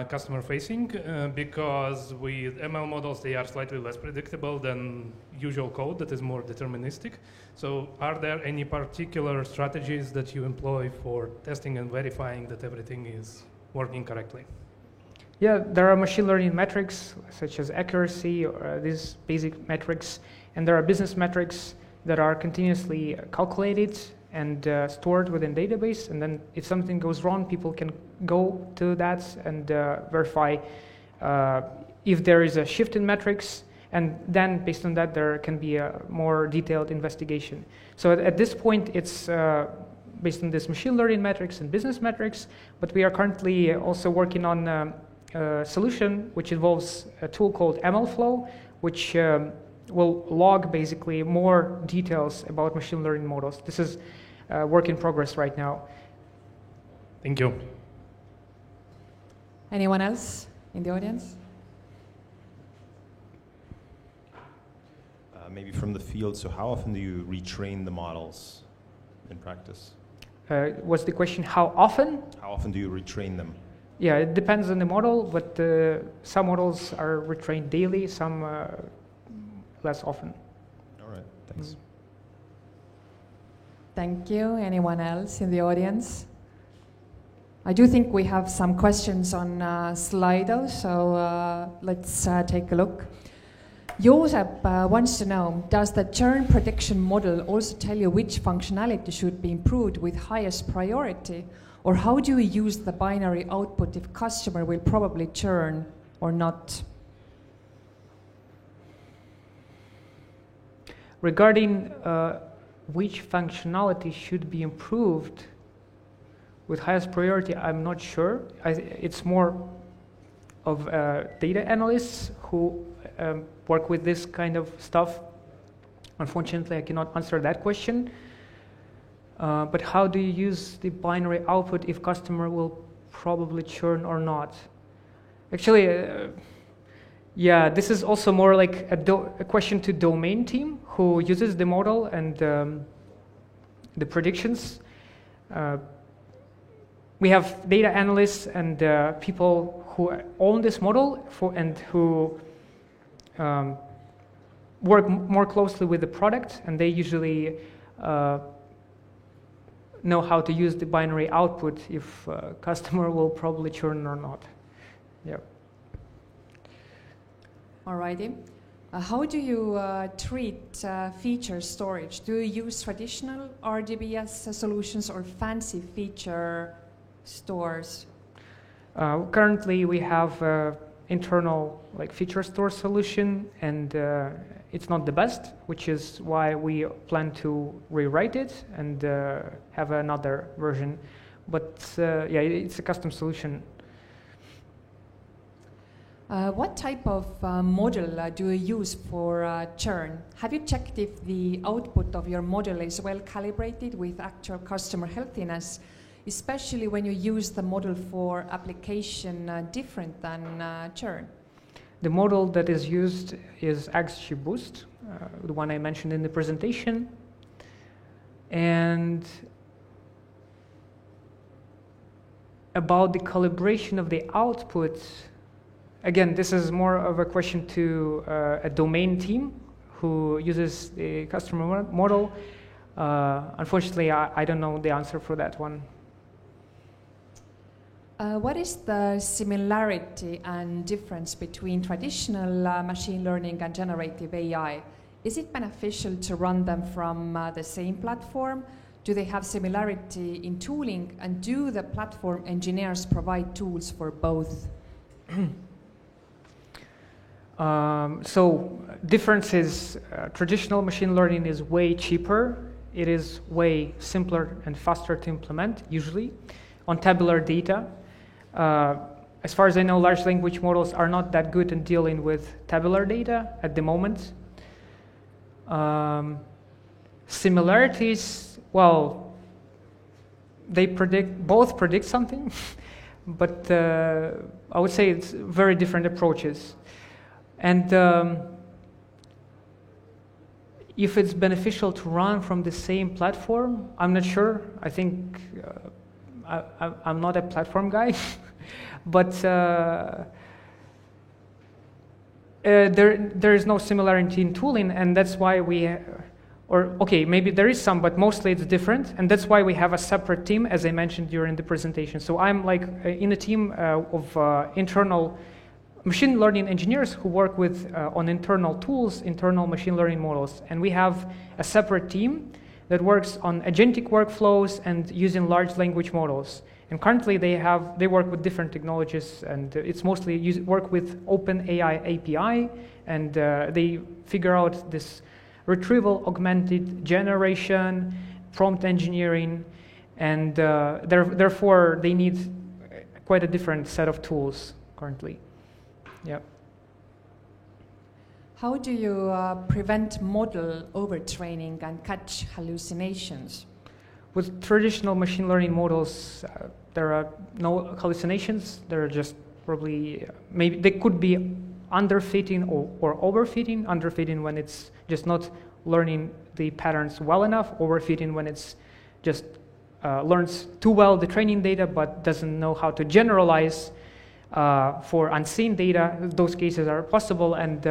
customer facing? Because with ML models, they are slightly less predictable than usual code that is more deterministic. So are there any particular strategies that you employ for testing and verifying that everything is working correctly? Yeah, there are machine learning metrics such as accuracy or these basic metrics, and there are business metrics that are continuously calculated and stored within database. And then if something goes wrong, people can go to that and verify if there is a shift in metrics. And then based on that, there can be a more detailed investigation. So at this point, it's based on this machine learning metrics and business metrics, but we are currently also working on a solution which involves a tool called MLflow, which will log basically more details about machine learning models. This is work in progress right now. Thank you. Anyone else in the audience? Maybe from the field, so how often do you retrain the models in practice? Was the question how often? How often do you retrain them? Yeah, it depends on the model, but some models are retrained daily, some less often. All right, thanks. Thank you. Anyone else in the audience? I do think we have some questions on Slido, so let's take a look. Josep wants to know, does the churn prediction model also tell you which functionality should be improved with highest priority? Or how do you use the binary output if customer will probably churn or not? Regarding which functionality should be improved with highest priority, I'm not sure. It's more of data analysts who work with this kind of stuff. Unfortunately, I cannot answer that question. But how do you use the binary output if customer will probably churn or not? Actually, yeah, this is also more like a question to domain team who uses the model and the predictions. We have data analysts and people who own this model and who work more closely with the product, and they usually know how to use the binary output if customer will probably churn or not. Yeah. Alrighty. How do you treat feature storage? Do you use traditional RDBS solutions or fancy feature stores? Currently, we have internal feature store solution, and it's not the best, which is why we plan to rewrite it and have another version. but yeah, it's a custom solution. What type of model do you use for churn? Have you checked if the output of your model is well calibrated with actual customer healthiness, especially when you use the model for application different than churn? The model that is used is XGBoost, the one I mentioned in the presentation. And about the calibration of the output, again, this is more of a question to a domain team who uses the customer model. Unfortunately, I don't know the answer for that one. What is the similarity and difference between traditional machine learning and generative AI? Is it beneficial to run them from the same platform? Do they have similarity in tooling? And do the platform engineers provide tools for both? So difference is traditional machine learning is way cheaper. It is way simpler and faster to implement, usually, on tabular data. As far as I know, large language models are not that good in dealing with tabular data at the moment. Similarities, well, they both predict something, but I would say it's very different approaches. And if it's beneficial to run from the same platform, I'm not sure. I think I'm not a platform guy, but there is no similarity in tooling, and that's why okay, maybe there is some, but mostly it's different, and that's why we have a separate team, as I mentioned during the presentation. So I'm like in a team of internal machine learning engineers who work with on internal tools, internal machine learning models, and we have a separate team that works on agentic workflows and using large language models. And currently they work with different technologies, and it's mostly work with OpenAI API, and they figure out this retrieval augmented generation, prompt engineering, and therefore they need quite a different set of tools currently. Yeah. How do you prevent model overtraining and catch hallucinations? With traditional machine learning models, there are no hallucinations. There are just probably, maybe they could be underfitting or overfitting. Underfitting when it's just not learning the patterns well enough, overfitting when it's just learns too well the training data but doesn't know how to generalize for unseen data. Those cases are possible, and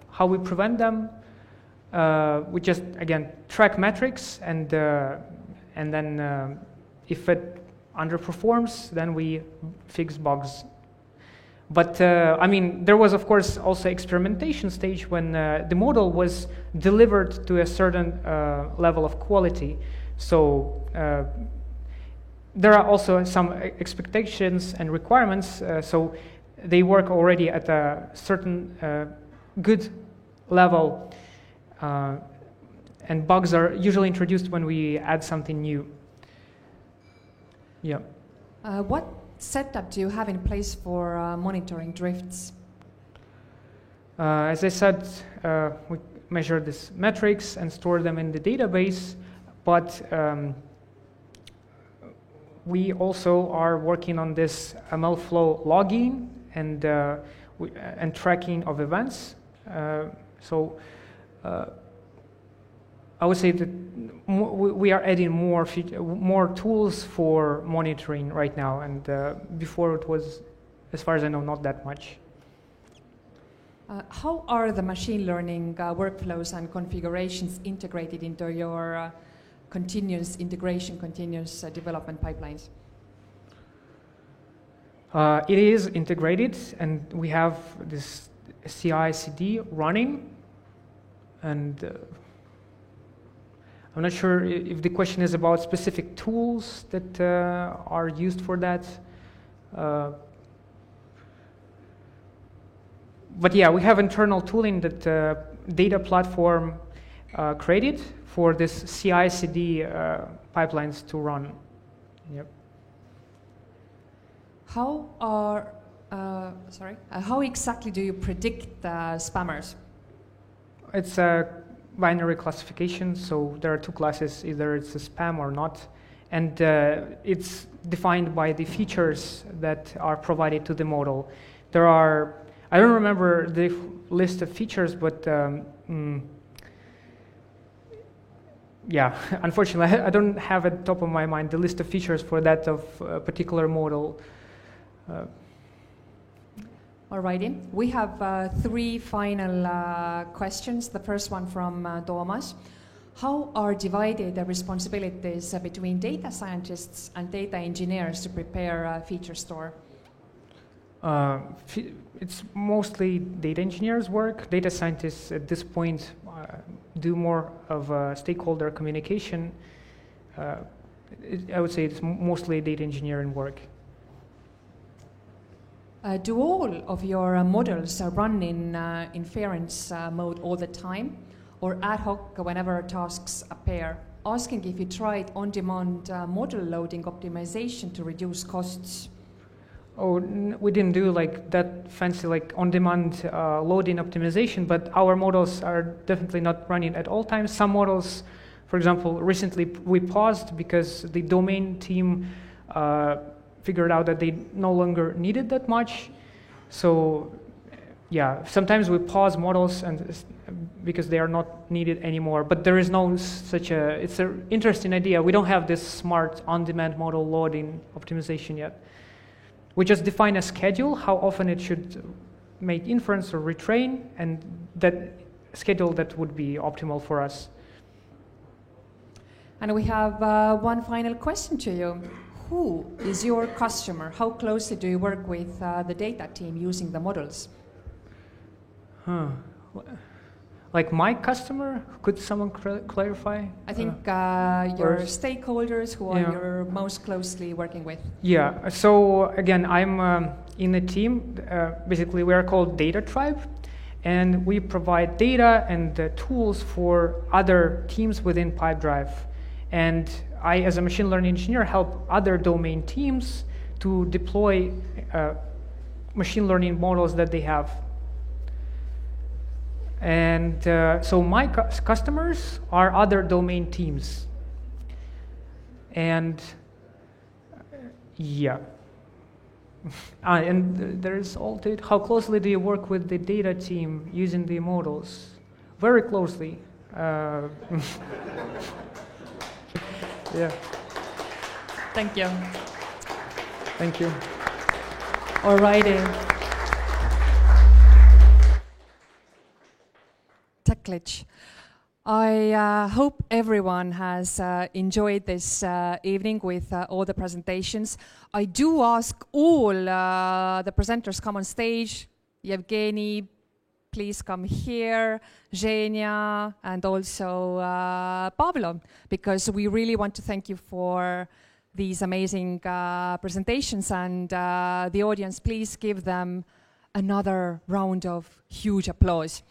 how we prevent them, we just, again, track metrics, and then if it underperforms, then we fix bugs. But I mean, there was, of course, also experimentation stage when the model was delivered to a certain level of quality. So there are also some expectations and requirements. So they work already at a certain good level, and bugs are usually introduced when we add something new. Yeah. What setup do you have in place for monitoring drifts? As I said, we measure these metrics and store them in the database, but we also are working on this MLflow logging and tracking of events. So I would say that we are adding more tools for monitoring right now, and before it was, as far as I know, not that much. How are the machine learning workflows and configurations integrated into your continuous integration, continuous development pipelines? It is integrated, and we have this CI/CD running, and I'm not sure if the question is about specific tools that are used for that. But yeah, we have internal tooling that data platform created for this CI/CD pipelines to run. Yep. how exactly do you predict spammers? It's a binary classification, so there are two classes, either it's a spam or not, and it's defined by the features that are provided to the model. There are, I don't remember the list of features, but yeah, unfortunately, I don't have at the top of my mind the list of features for that of a particular model. Alrighty, we have three final questions. The first one from Toomas. How are divided the responsibilities between data scientists and data engineers to prepare a feature store? It's mostly data engineers' work. Data scientists at this point do more of stakeholder communication. I would say it's mostly data engineering work. Do all of your models run in inference mode all the time, or ad hoc whenever tasks appear? Asking if you tried on-demand model loading optimization to reduce costs. Oh, we didn't do like that fancy like on-demand loading optimization, but our models are definitely not running at all times. Some models, for example, recently we paused because the domain team figured out that they no longer needed that much. So yeah, sometimes we pause models and because they are not needed anymore, but there is no such a, it's an interesting idea. We don't have this smart on-demand model loading optimization yet. We just define a schedule, how often it should make inference or retrain, and that schedule that would be optimal for us. And we have one final question to you. Who is your customer? How closely do you work with the data team using the models? Like my customer? Could someone clarify? I think your stakeholders who are you're most closely working with. Yeah, so again, I'm in a team. Basically, we are called Data Tribe, and we provide data and tools for other teams within Pipedrive. And I, as a machine learning engineer, help other domain teams to deploy machine learning models that they have. And so my customers are other domain teams. And yeah. And there's all to it. How closely do you work with the data team using the models? Very closely. Yeah. Thank you. Thank you. All righty. TechLitch. I hope everyone has enjoyed this evening with all the presentations. I do ask all the presenters come on stage. Yevgeny, please come here. Zhenya, and also Pavlo, because we really want to thank you for these amazing presentations. And the audience, please give them another round of huge applause.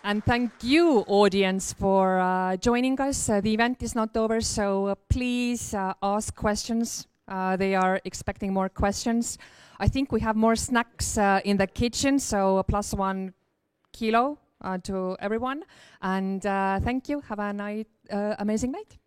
And thank you, audience, for joining us. The event is not over, so please ask questions. They are expecting more questions. I think we have more snacks in the kitchen, so +1 kilo to everyone. And thank you. Have a amazing night.